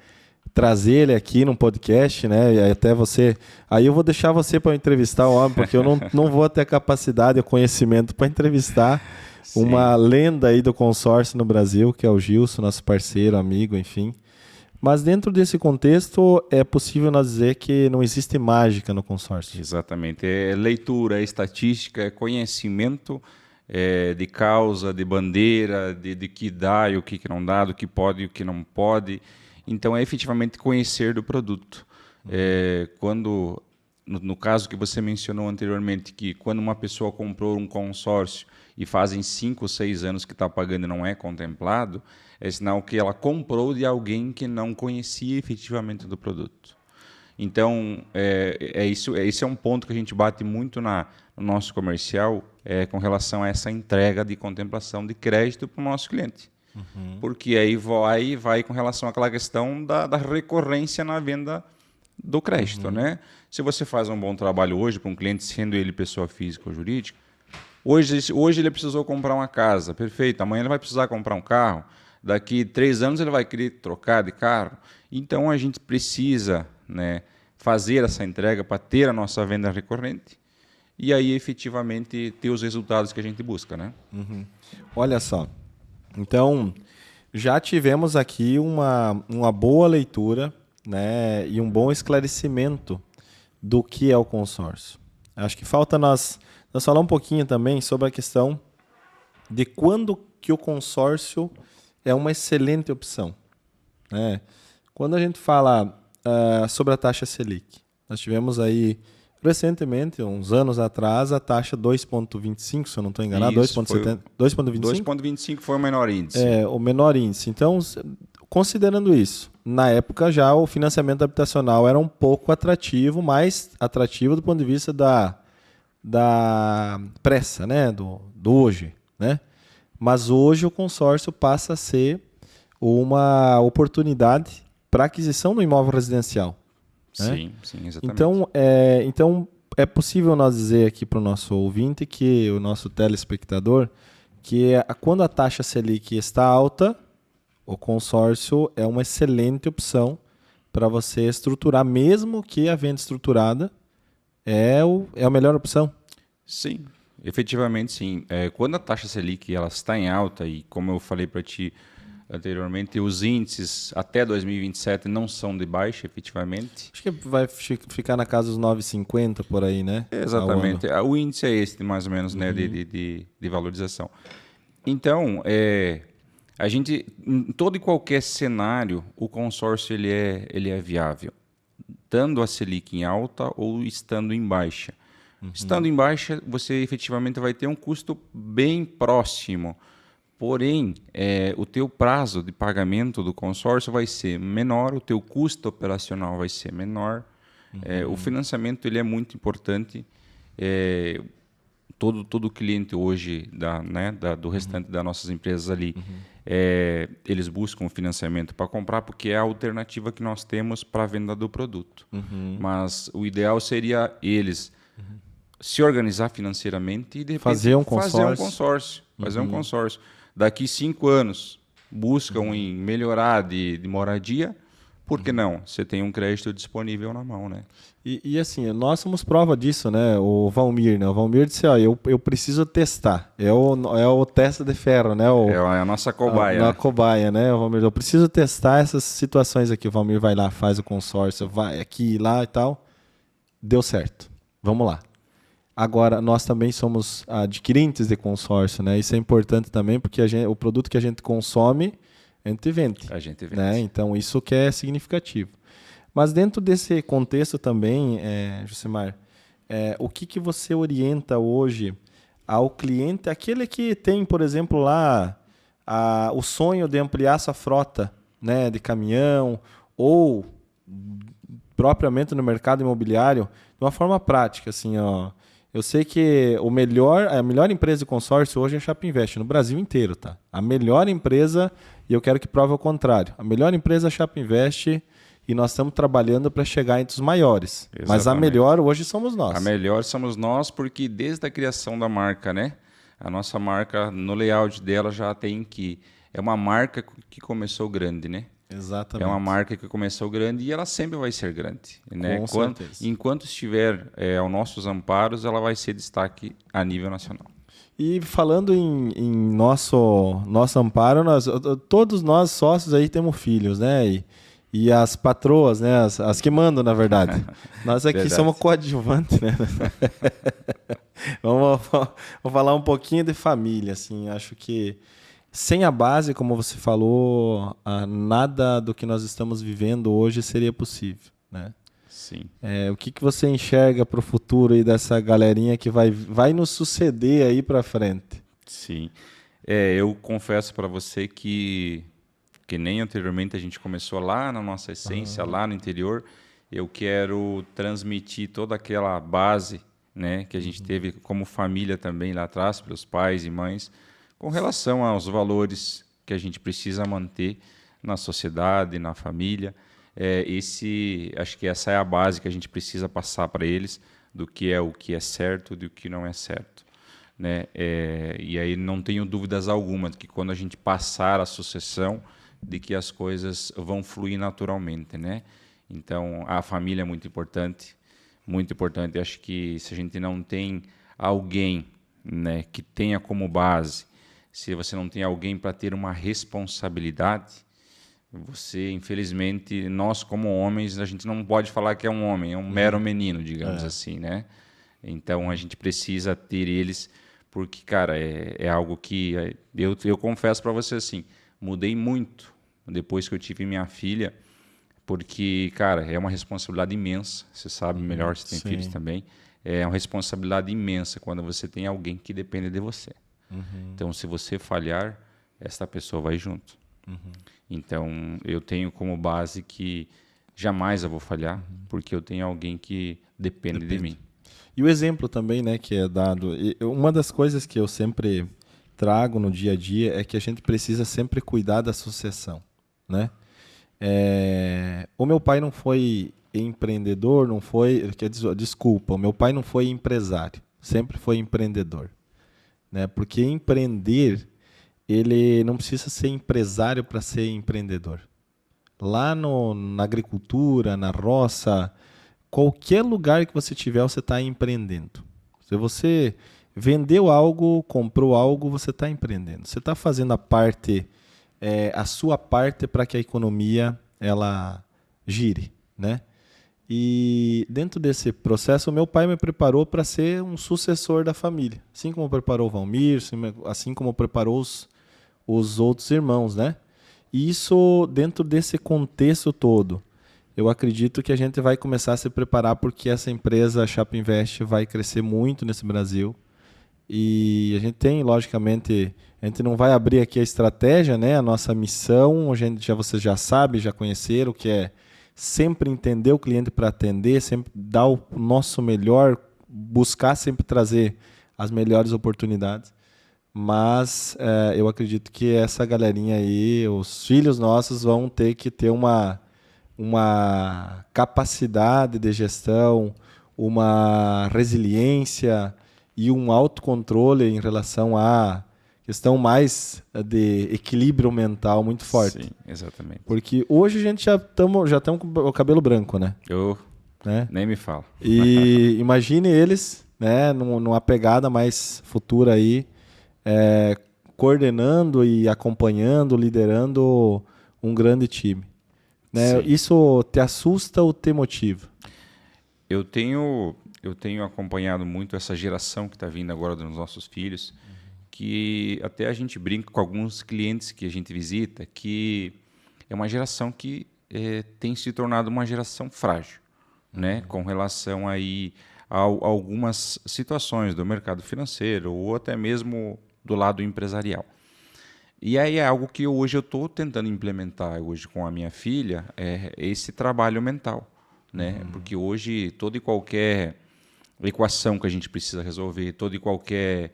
trazer ele aqui no podcast, né? E até você. Aí eu vou deixar você para entrevistar o homem, porque eu não vou ter capacidade e conhecimento para entrevistar uma lenda aí do consórcio no Brasil, que é o Gilson, nosso parceiro, amigo, enfim. Mas dentro desse contexto, é possível nós dizer que não existe mágica no consórcio.
Exatamente. É leitura, é estatística, é conhecimento de causa, de bandeira, de que dá e o que não dá, do que pode e o que não pode. Então, é efetivamente conhecer do produto. Quando no caso que você mencionou anteriormente, que quando uma pessoa comprou um consórcio e fazem 5 ou 6 anos que está pagando e não é contemplado, é sinal que ela comprou de alguém que não conhecia efetivamente do produto. Então, esse é um ponto que a gente bate muito no nosso comercial com relação a essa entrega de contemplação de crédito para o nosso cliente. Porque aí vai com relação àquela questão da recorrência na venda do crédito. Né? Se você faz um bom trabalho hoje para um cliente, sendo ele pessoa física ou jurídica, hoje ele precisou comprar uma casa, perfeito, amanhã ele vai precisar comprar um carro, daqui 3 anos ele vai querer trocar de carro. Então, a gente precisa, né, fazer essa entrega para ter a nossa venda recorrente e aí efetivamente ter os resultados que a gente busca. Né?
Olha só, então já tivemos aqui uma boa leitura, né, e um bom esclarecimento do que é o consórcio. Acho que falta nós falar um pouquinho também sobre a questão de quando que o consórcio é uma excelente opção. Né? Quando a gente fala sobre a taxa Selic, nós tivemos aí recentemente, uns anos atrás, a taxa 2,25, se eu não estou enganado, 2,25?
2,25 foi o menor índice.
O menor índice. Então, considerando isso, na época já o financiamento habitacional era um pouco atrativo, mais atrativo do ponto de vista da pressa, né? do hoje. Né? Mas hoje o consórcio passa a ser uma oportunidade para aquisição do imóvel residencial.
Sim, sim, exatamente.
Então é possível nós dizer aqui para o nosso ouvinte, que o nosso telespectador, que quando a taxa Selic está alta, o consórcio é uma excelente opção para você estruturar, mesmo que a venda estruturada é a melhor opção.
Sim, efetivamente sim. Quando a taxa Selic ela está em alta, e como eu falei para ti anteriormente, os índices até 2027 não são de baixa, efetivamente.
Acho que vai ficar na casa dos 9,50 por aí, né?
Exatamente. O índice é esse, mais ou menos, né, de valorização. Então, a gente, em todo e qualquer cenário, o consórcio ele é viável, estando a Selic em alta ou estando em baixa. Estando em baixa, você efetivamente vai ter um custo bem próximo. Porém, o teu prazo de pagamento do consórcio vai ser menor, o teu custo operacional vai ser menor. O financiamento ele é muito importante. Todo cliente hoje do restante das nossas empresas ali, eles buscam financiamento para comprar porque é a alternativa que nós temos para a venda do produto. Mas o ideal seria eles se organizar financeiramente e de repente
fazer um consórcio.
Fazer um consórcio. Daqui 5 anos, buscam em melhorar de moradia, por que não? Você tem um crédito disponível na mão, né?
E assim, nós somos prova disso, né? O Valmir, né? O Valmir disse, eu preciso testar. É o teste de ferro, né?
É a nossa cobaia.
A cobaia, né? O Valmir, eu preciso testar essas situações aqui. O Valmir vai lá, faz o consórcio, vai aqui, lá e tal. Deu certo. Vamos lá. Agora, nós também somos adquirentes de consórcio, né? Isso é importante também, porque o produto que a gente consome, a gente vende. Né? Então, isso que é significativo. Mas dentro desse contexto também, Josemar, o que você orienta hoje ao cliente, aquele que tem, por exemplo, lá o sonho de ampliar sua frota, né, de caminhão, ou propriamente no mercado imobiliário, de uma forma prática, assim, ó. Eu sei que a melhor empresa de consórcio hoje é a Chapinvest, no Brasil inteiro, tá? A melhor empresa, e eu quero que prove o contrário, a melhor empresa é a Chapinvest e nós estamos trabalhando para chegar entre os maiores. Exatamente. Mas a melhor hoje somos nós.
A melhor somos nós porque desde a criação da marca, né? A nossa marca, no layout dela já tem que... É uma marca que começou grande, né?
Exatamente.
É uma marca que começou grande e ela sempre vai ser grande. Né?
Com certeza.
Enquanto estiver aos nossos amparos, ela vai ser destaque a nível nacional.
E falando em nosso amparo, todos nós sócios aí temos filhos, né? E as patroas, né? As que mandam, na verdade. Nós aqui somos coadjuvantes, né? Vamos falar um pouquinho de família, assim. Acho que sem a base, como você falou, nada do que nós estamos vivendo hoje seria possível, né?
Sim.
O que você enxerga para o futuro aí dessa galerinha que vai nos suceder aí para frente?
Sim. Eu confesso para você que nem anteriormente a gente começou lá na nossa essência, lá no interior, eu quero transmitir toda aquela base, né, que a gente teve como família também lá atrás, pelos pais e mães, com relação aos valores que a gente precisa manter na sociedade, na família. Acho que essa é a base que a gente precisa passar para eles do que é o que é certo e do que não é certo. Né? E aí não tenho dúvidas alguma de que quando a gente passar a sucessão, de que as coisas vão fluir naturalmente, né? Então a família é muito importante, muito importante. Acho que se a gente não tem alguém, né, que tenha como base, se você não tem alguém para ter uma responsabilidade, você, infelizmente, nós como homens, a gente não pode falar que é um homem, é um mero menino, digamos assim, né? Então a gente precisa ter eles, porque, cara, é algo que eu confesso para você assim, mudei muito depois que eu tive minha filha, porque, cara, é uma responsabilidade imensa. Você sabe melhor, você tem filhos também. É uma responsabilidade imensa quando você tem alguém que depende de você. Então, se você falhar, essa pessoa vai junto. Então, eu tenho como base que jamais eu vou falhar, porque eu tenho alguém que depende de mim.
E o exemplo também, né, que é dado. Uma das coisas que eu sempre trago no dia a dia é que a gente precisa sempre cuidar da sucessão, né? O meu pai não foi empreendedor, não foi, desculpa, o meu pai não foi empresário, sempre foi empreendedor, né? Porque empreender, ele não precisa ser empresário para ser empreendedor. Lá na agricultura, na roça, qualquer lugar que você tiver, você está empreendendo. Se você vendeu algo, comprou algo, você está empreendendo. Você está fazendo a sua parte para que a economia ela gire, né? E dentro desse processo, o meu pai me preparou para ser um sucessor da família, assim como preparou o Valmir, assim como preparou os outros irmãos, né? E isso, dentro desse contexto todo, eu acredito que a gente vai começar a se preparar porque essa empresa, a Chapa Invest, vai crescer muito nesse Brasil. E a gente tem, logicamente, a gente não vai abrir aqui a estratégia, né? A nossa missão, vocês já sabem, já conheceram, que é sempre entender o cliente para atender, sempre dar o nosso melhor, buscar sempre trazer as melhores oportunidades. Mas eu acredito que essa galerinha aí, os filhos nossos, vão ter que ter uma capacidade de gestão, uma resiliência e um autocontrole em relação à questão mais de equilíbrio mental muito forte.
Sim, exatamente.
Porque hoje a gente já estamos com o cabelo branco, né? Né?
Nem me fala.
E imagine eles, né, numa pegada mais futura aí, coordenando e acompanhando, liderando um grande time. Né? Isso te assusta ou te motiva?
Eu tenho acompanhado muito essa geração que está vindo agora dos nossos filhos, que até a gente brinca com alguns clientes que a gente visita, que é uma geração que tem se tornado uma geração frágil, né? Com relação aí a algumas situações do mercado financeiro ou até mesmo do lado empresarial. E aí é algo que hoje eu estou tentando implementar hoje com a minha filha, esse trabalho mental, né? Porque hoje toda e qualquer equação que a gente precisa resolver, todo e qualquer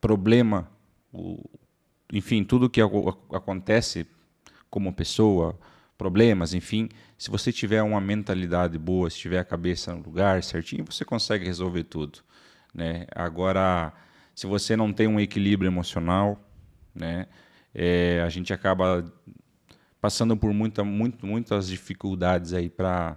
problema, enfim, tudo que acontece como pessoa, problemas, enfim, se você tiver uma mentalidade boa, se tiver a cabeça no lugar certinho, você consegue resolver tudo, né? Agora, se você não tem um equilíbrio emocional, né, a gente acaba passando por muitas dificuldades aí para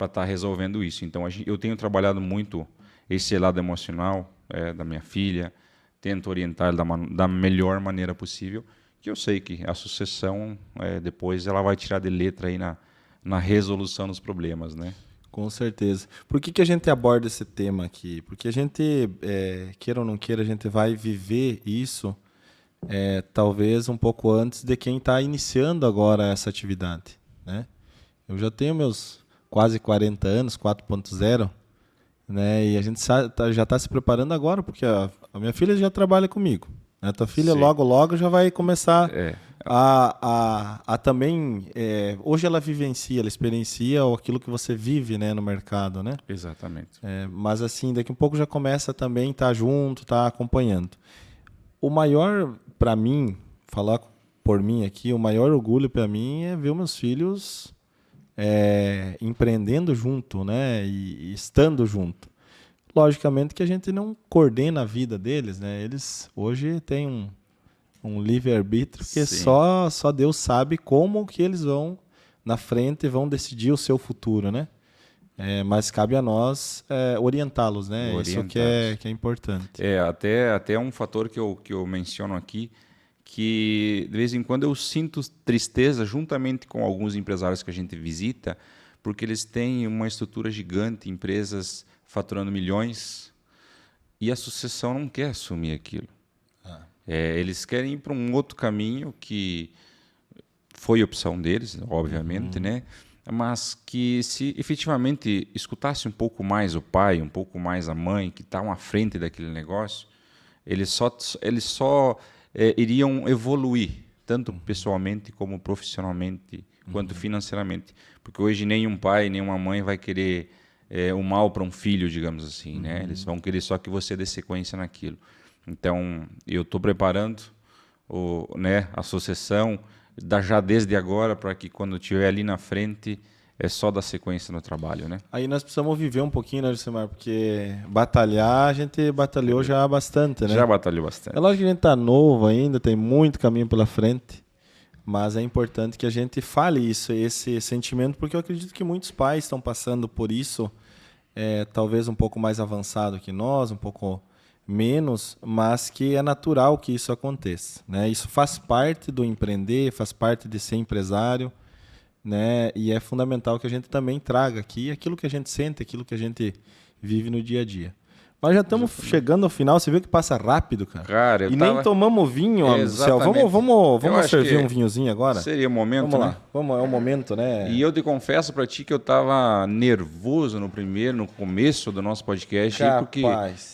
estar resolvendo isso. Então, eu tenho trabalhado muito esse lado emocional da minha filha, tento orientar da melhor maneira possível, que eu sei que a sucessão, depois, ela vai tirar de letra aí na resolução dos problemas, né?
Com certeza. Por que a gente aborda esse tema aqui? Porque a gente, queira ou não queira, a gente vai viver isso talvez um pouco antes de quem está iniciando agora essa atividade, né? Eu já tenho quase 40 anos, 4.0, né? E a gente já está se preparando agora, porque a minha filha já trabalha comigo. A tua filha
Sim.
logo já vai começar
É,
a também... hoje ela vivencia, ela experiencia aquilo que você vive, né, no mercado, né?
exatamente.
Mas assim, daqui a pouco já começa também a estar junto, tá acompanhando. O maior, para mim, falar por mim aqui, o maior orgulho para mim é ver meus filhos empreendendo junto, né? E estando junto. Logicamente que a gente não coordena a vida deles, né? Eles hoje têm um livre-arbítrio que
Sim.
só Deus sabe como que eles vão na frente e vão decidir o seu futuro, né? Mas cabe a nós orientá-los, né? Isso que é importante.
Até um fator que eu menciono aqui, que de vez em quando eu sinto tristeza juntamente com alguns empresários que a gente visita, porque eles têm uma estrutura gigante, empresas faturando milhões, e a sucessão não quer assumir aquilo. Eles querem ir para um outro caminho que foi opção deles, obviamente, né? Mas que se efetivamente escutasse um pouco mais o pai, um pouco mais a mãe, que estão à frente daquele negócio, eles só iriam evoluir, tanto pessoalmente como profissionalmente, quanto financeiramente. Porque hoje nenhum pai, nenhuma mãe vai querer o mal para um filho, digamos assim, né? Eles vão querer só que você dê sequência naquilo. Então, eu estou preparando a sucessão já desde agora, para que quando estiver ali na frente, é só dar sequência no trabalho, né?
Aí nós precisamos viver um pouquinho, né, Josemar? Porque batalhar, a gente batalhou já bastante, né?
Já batalhou bastante.
É lógico que a gente tá novo ainda, tem muito caminho pela frente, mas é importante que a gente fale isso, esse sentimento, porque eu acredito que muitos pais estão passando por isso, talvez um pouco mais avançado que nós, um pouco menos, mas que é natural que isso aconteça, né? Isso faz parte do empreender, faz parte de ser empresário, né? E é fundamental que a gente também traga aqui aquilo que a gente sente, aquilo que a gente vive no dia a dia. Mas já estamos chegando ao final, você viu que passa rápido, cara.
Cara,
E nem tomamos vinho, ó, Céu. Vamos servir um vinhozinho agora?
Seria o momento,
Vamos
né?
lá, é o momento, né?
E eu te confesso para ti que eu estava nervoso no começo do nosso podcast, aí, porque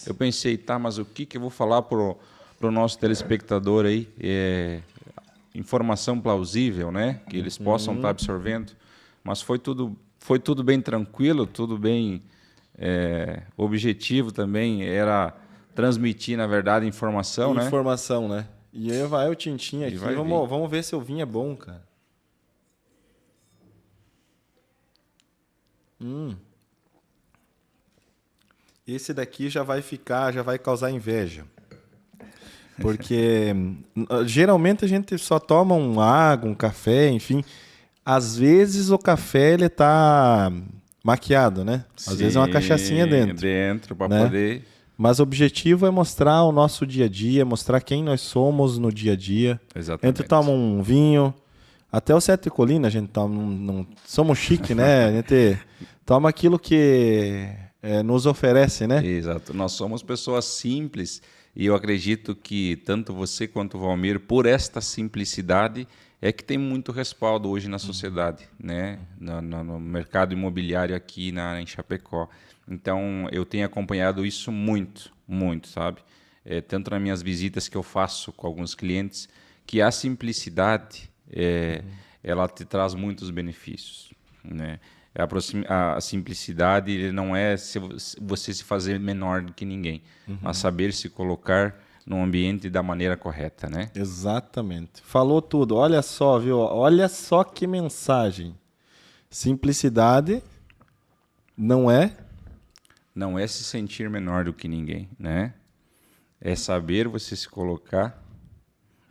eu pensei, tá, mas o que eu vou falar pro nosso telespectador aí? Informação plausível, né? Que eles possam estar absorvendo. Mas foi tudo bem tranquilo, tudo bem objetivo também. Era transmitir, na verdade, informação, né?
Informação, né? E aí vai o tintim aqui. Vamos ver se o vinho é bom, cara. Esse daqui já vai causar inveja. Porque geralmente a gente só toma uma água, um café, enfim. Às vezes o café ele tá maquiado, né? Às vezes é uma cachaçinha dentro.
Dentro, para
né?
poder...
Mas o objetivo é mostrar o nosso dia a dia, mostrar quem nós somos no dia a dia.
Exatamente.
A gente toma um vinho, até o Sete Colina a gente toma, somos chique, né? A gente toma aquilo que nos oferece, né?
Exato. Nós somos pessoas simples e eu acredito que tanto você quanto o Valmir, por esta simplicidade, é que tem muito respaldo hoje na sociedade, né? No mercado imobiliário aqui em Chapecó. Então, eu tenho acompanhado isso muito, muito, sabe? Tanto nas minhas visitas que eu faço com alguns clientes, que a simplicidade, ela te traz muitos benefícios, né? A simplicidade não é você se fazer menor do que ninguém, mas saber se colocar no ambiente da maneira correta, né?
Exatamente. Falou tudo. Olha só, viu? Olha só que mensagem. Simplicidade não é
se sentir menor do que ninguém, né? É saber você se colocar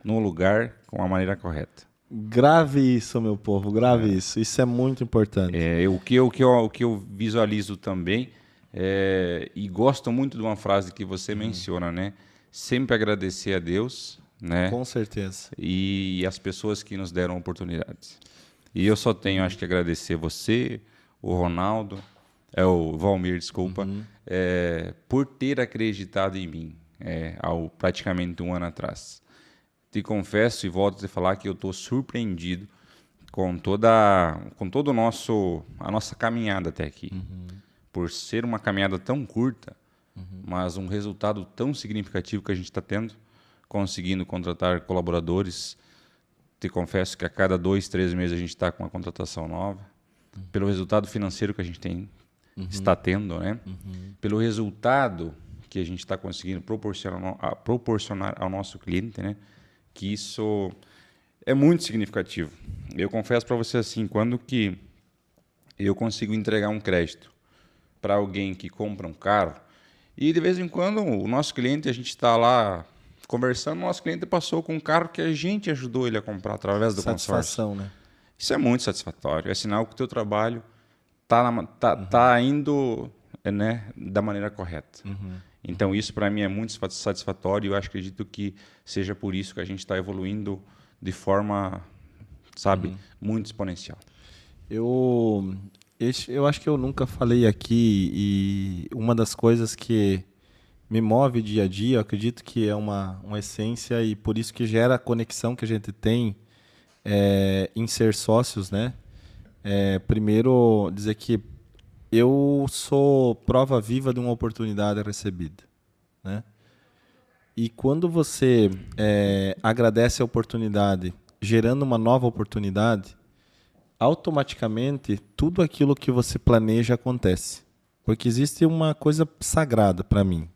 no lugar com a maneira correta.
Grave isso, meu povo, grave isso. Isso é muito importante.
O que eu visualizo também, e gosto muito de uma frase que você menciona, né? Sempre agradecer a Deus, né?
Com certeza.
E as pessoas que nos deram oportunidades. E eu só tenho, acho que, agradecer você, o Ronaldo, o Valmir, desculpa, por ter acreditado em mim há praticamente um ano atrás. Te confesso e volto a te falar que eu estou surpreendido com todo a nossa caminhada até aqui. Por ser uma caminhada tão curta, mas um resultado tão significativo que a gente está tendo, conseguindo contratar colaboradores. Te confesso que a cada 2, 3 meses a gente está com uma contratação nova. Pelo resultado financeiro que a gente está tendo, né? Pelo resultado que a gente está conseguindo proporcionar ao nosso cliente, né? Que isso é muito significativo. Eu confesso para você assim, quando que eu consigo entregar um crédito para alguém que compra um carro, e de vez em quando o nosso cliente, a gente está lá conversando, o nosso cliente passou com um carro que a gente ajudou ele a comprar através do
Satisfação,
consórcio.
né?
Isso é muito satisfatório. É sinal que o teu trabalho tá indo, né, da maneira correta. Então, isso para mim é muito satisfatório e eu acredito que seja por isso que a gente está evoluindo de forma, sabe, muito exponencial.
Eu acho que eu nunca falei aqui, e uma das coisas que me move dia a dia, eu acredito que é uma essência, e por isso que gera a conexão que a gente tem em ser sócios, né? Primeiro, dizer que eu sou prova viva de uma oportunidade recebida, né? E quando você agradece a oportunidade, gerando uma nova oportunidade, automaticamente tudo aquilo que você planeja acontece. Porque existe uma coisa sagrada para mim.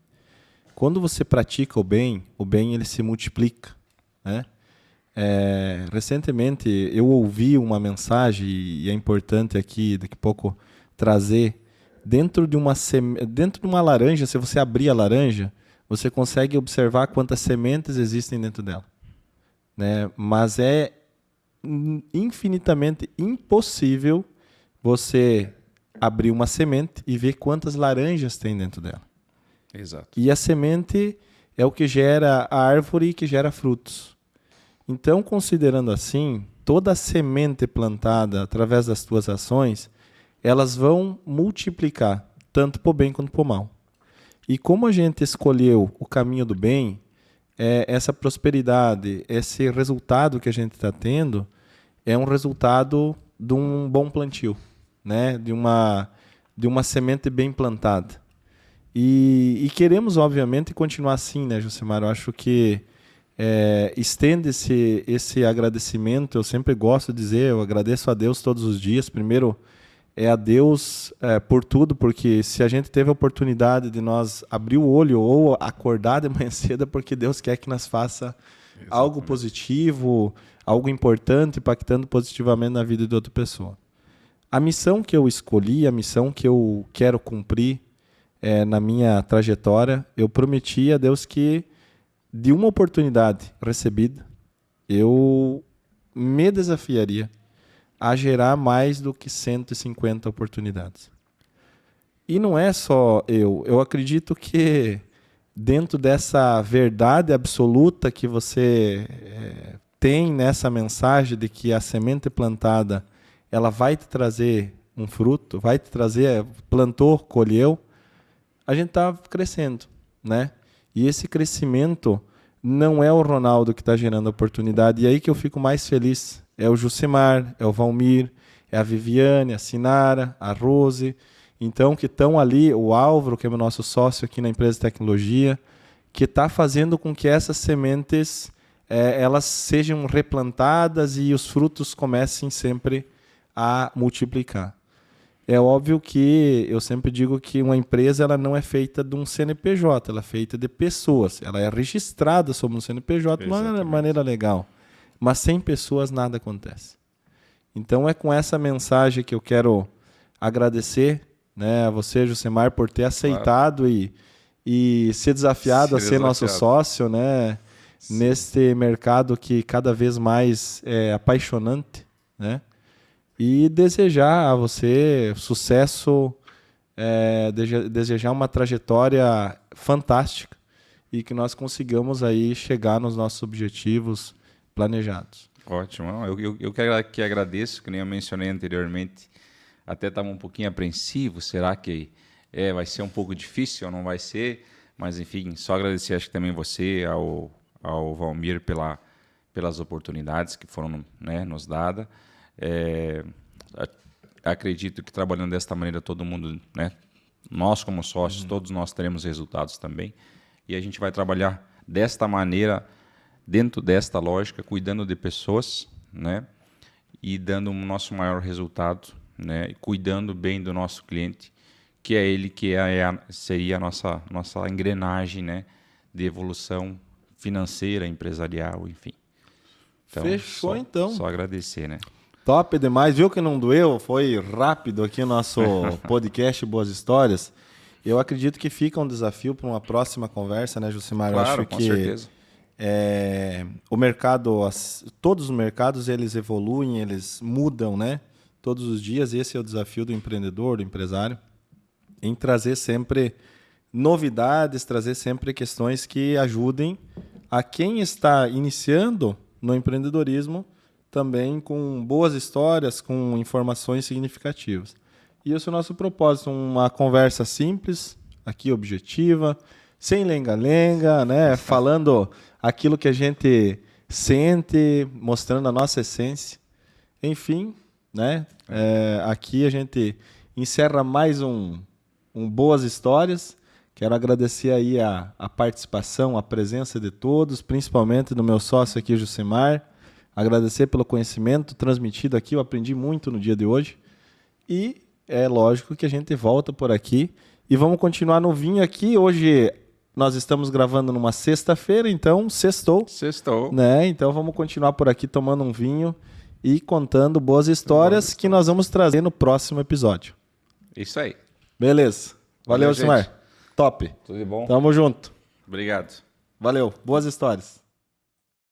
Quando você pratica o bem ele se multiplica, né? Recentemente eu ouvi uma mensagem, e é importante aqui daqui a pouco trazer, dentro de uma laranja, se você abrir a laranja, você consegue observar quantas sementes existem dentro dela, né? Mas é infinitamente impossível você abrir uma semente e ver quantas laranjas tem dentro dela.
Exato.
E a semente é o que gera a árvore que gera frutos. Então, considerando assim, toda semente plantada através das tuas ações, elas vão multiplicar, tanto para o bem quanto para o mal. E como a gente escolheu o caminho do bem, essa prosperidade, esse resultado que a gente está tendo, é um resultado de um bom plantio, né? De uma semente bem plantada. E queremos, obviamente, continuar assim, né, Josemar? Eu acho que estende-se esse agradecimento. Eu sempre gosto de dizer, eu agradeço a Deus todos os dias. Primeiro, a Deus por tudo, porque se a gente teve a oportunidade de nós abrir o olho ou acordar de manhã cedo, é porque Deus quer que nós faça algo positivo, algo importante, impactando positivamente na vida de outra pessoa. A missão que eu escolhi, a missão que eu quero cumprir na minha trajetória, eu prometi a Deus que, de uma oportunidade recebida, eu me desafiaria a gerar mais do que 150 oportunidades. E não é só eu acredito que dentro dessa verdade absoluta que você tem nessa mensagem de que a semente plantada, ela vai te trazer um fruto, vai te trazer, plantou, colheu, a gente está crescendo, né? E esse crescimento não é o Ronaldo que está gerando a oportunidade. E aí que eu fico mais feliz. É o Jucimar, é o Valmir, é a Viviane, a Sinara, a Rose. Então, que estão ali, o Álvaro, que é o nosso sócio aqui na empresa de tecnologia, que está fazendo com que essas sementes elas sejam replantadas e os frutos comecem sempre a multiplicar. É óbvio que eu sempre digo que uma empresa ela não é feita de um CNPJ, ela é feita de pessoas. Ela é registrada sob um CNPJ de uma maneira legal. Mas sem pessoas nada acontece. Então é com essa mensagem que eu quero agradecer, né, a você, Josemar, por ter aceitado e ser desafiado a ser nosso sócio, né, neste mercado que cada vez mais é apaixonante, né? E desejar a você sucesso, desejar uma trajetória fantástica e que nós consigamos aí chegar nos nossos objetivos planejados.
Ótimo. Eu que agradeço, que nem eu mencionei anteriormente, até estava um pouquinho apreensivo, será que vai ser um pouco difícil ou não vai ser? Mas, enfim, só agradecer, acho que também você, ao Valmir, pelas oportunidades que foram, né, nos dadas. Acredito que trabalhando desta maneira todo mundo, né? Nós como sócios, todos nós teremos resultados também. E a gente vai trabalhar desta maneira, dentro desta lógica, cuidando de pessoas, né? E dando o nosso maior resultado, né? E cuidando bem do nosso cliente, que é ele que seria a nossa engrenagem, né? De evolução financeira, empresarial, enfim. Então,
Fechou, então.
Só agradecer, né?
Top demais. Viu que não doeu? Foi rápido aqui o nosso podcast Boas Histórias. Eu acredito que fica um desafio para uma próxima conversa, né, Jucimar?
Claro,
eu acho
com
que
certeza.
O mercado, todos os mercados, eles evoluem, eles mudam, né? Todos os dias. Esse é o desafio do empreendedor, do empresário, em trazer sempre novidades, trazer sempre questões que ajudem a quem está iniciando no empreendedorismo também com boas histórias, com informações significativas. E esse é o nosso propósito, uma conversa simples, aqui objetiva, sem lenga-lenga, né? Falando aquilo que a gente sente, mostrando a nossa essência. Enfim, né? Aqui a gente encerra mais um Boas Histórias. Quero agradecer aí a participação, a presença de todos, principalmente do meu sócio aqui, Jucimar. Agradecer pelo conhecimento transmitido aqui, eu aprendi muito no dia de hoje. E é lógico que a gente volta por aqui e vamos continuar no vinho aqui. Hoje nós estamos gravando numa sexta-feira, então sextou.
Sextou.
Né? Então vamos continuar por aqui tomando um vinho e contando boas histórias que nós vamos trazer no próximo episódio.
Isso aí.
Beleza. Valeu,
Valeu,
Jucimar.
gente.
Top.
Tudo de bom?
Tamo junto.
Obrigado.
Valeu. Boas histórias.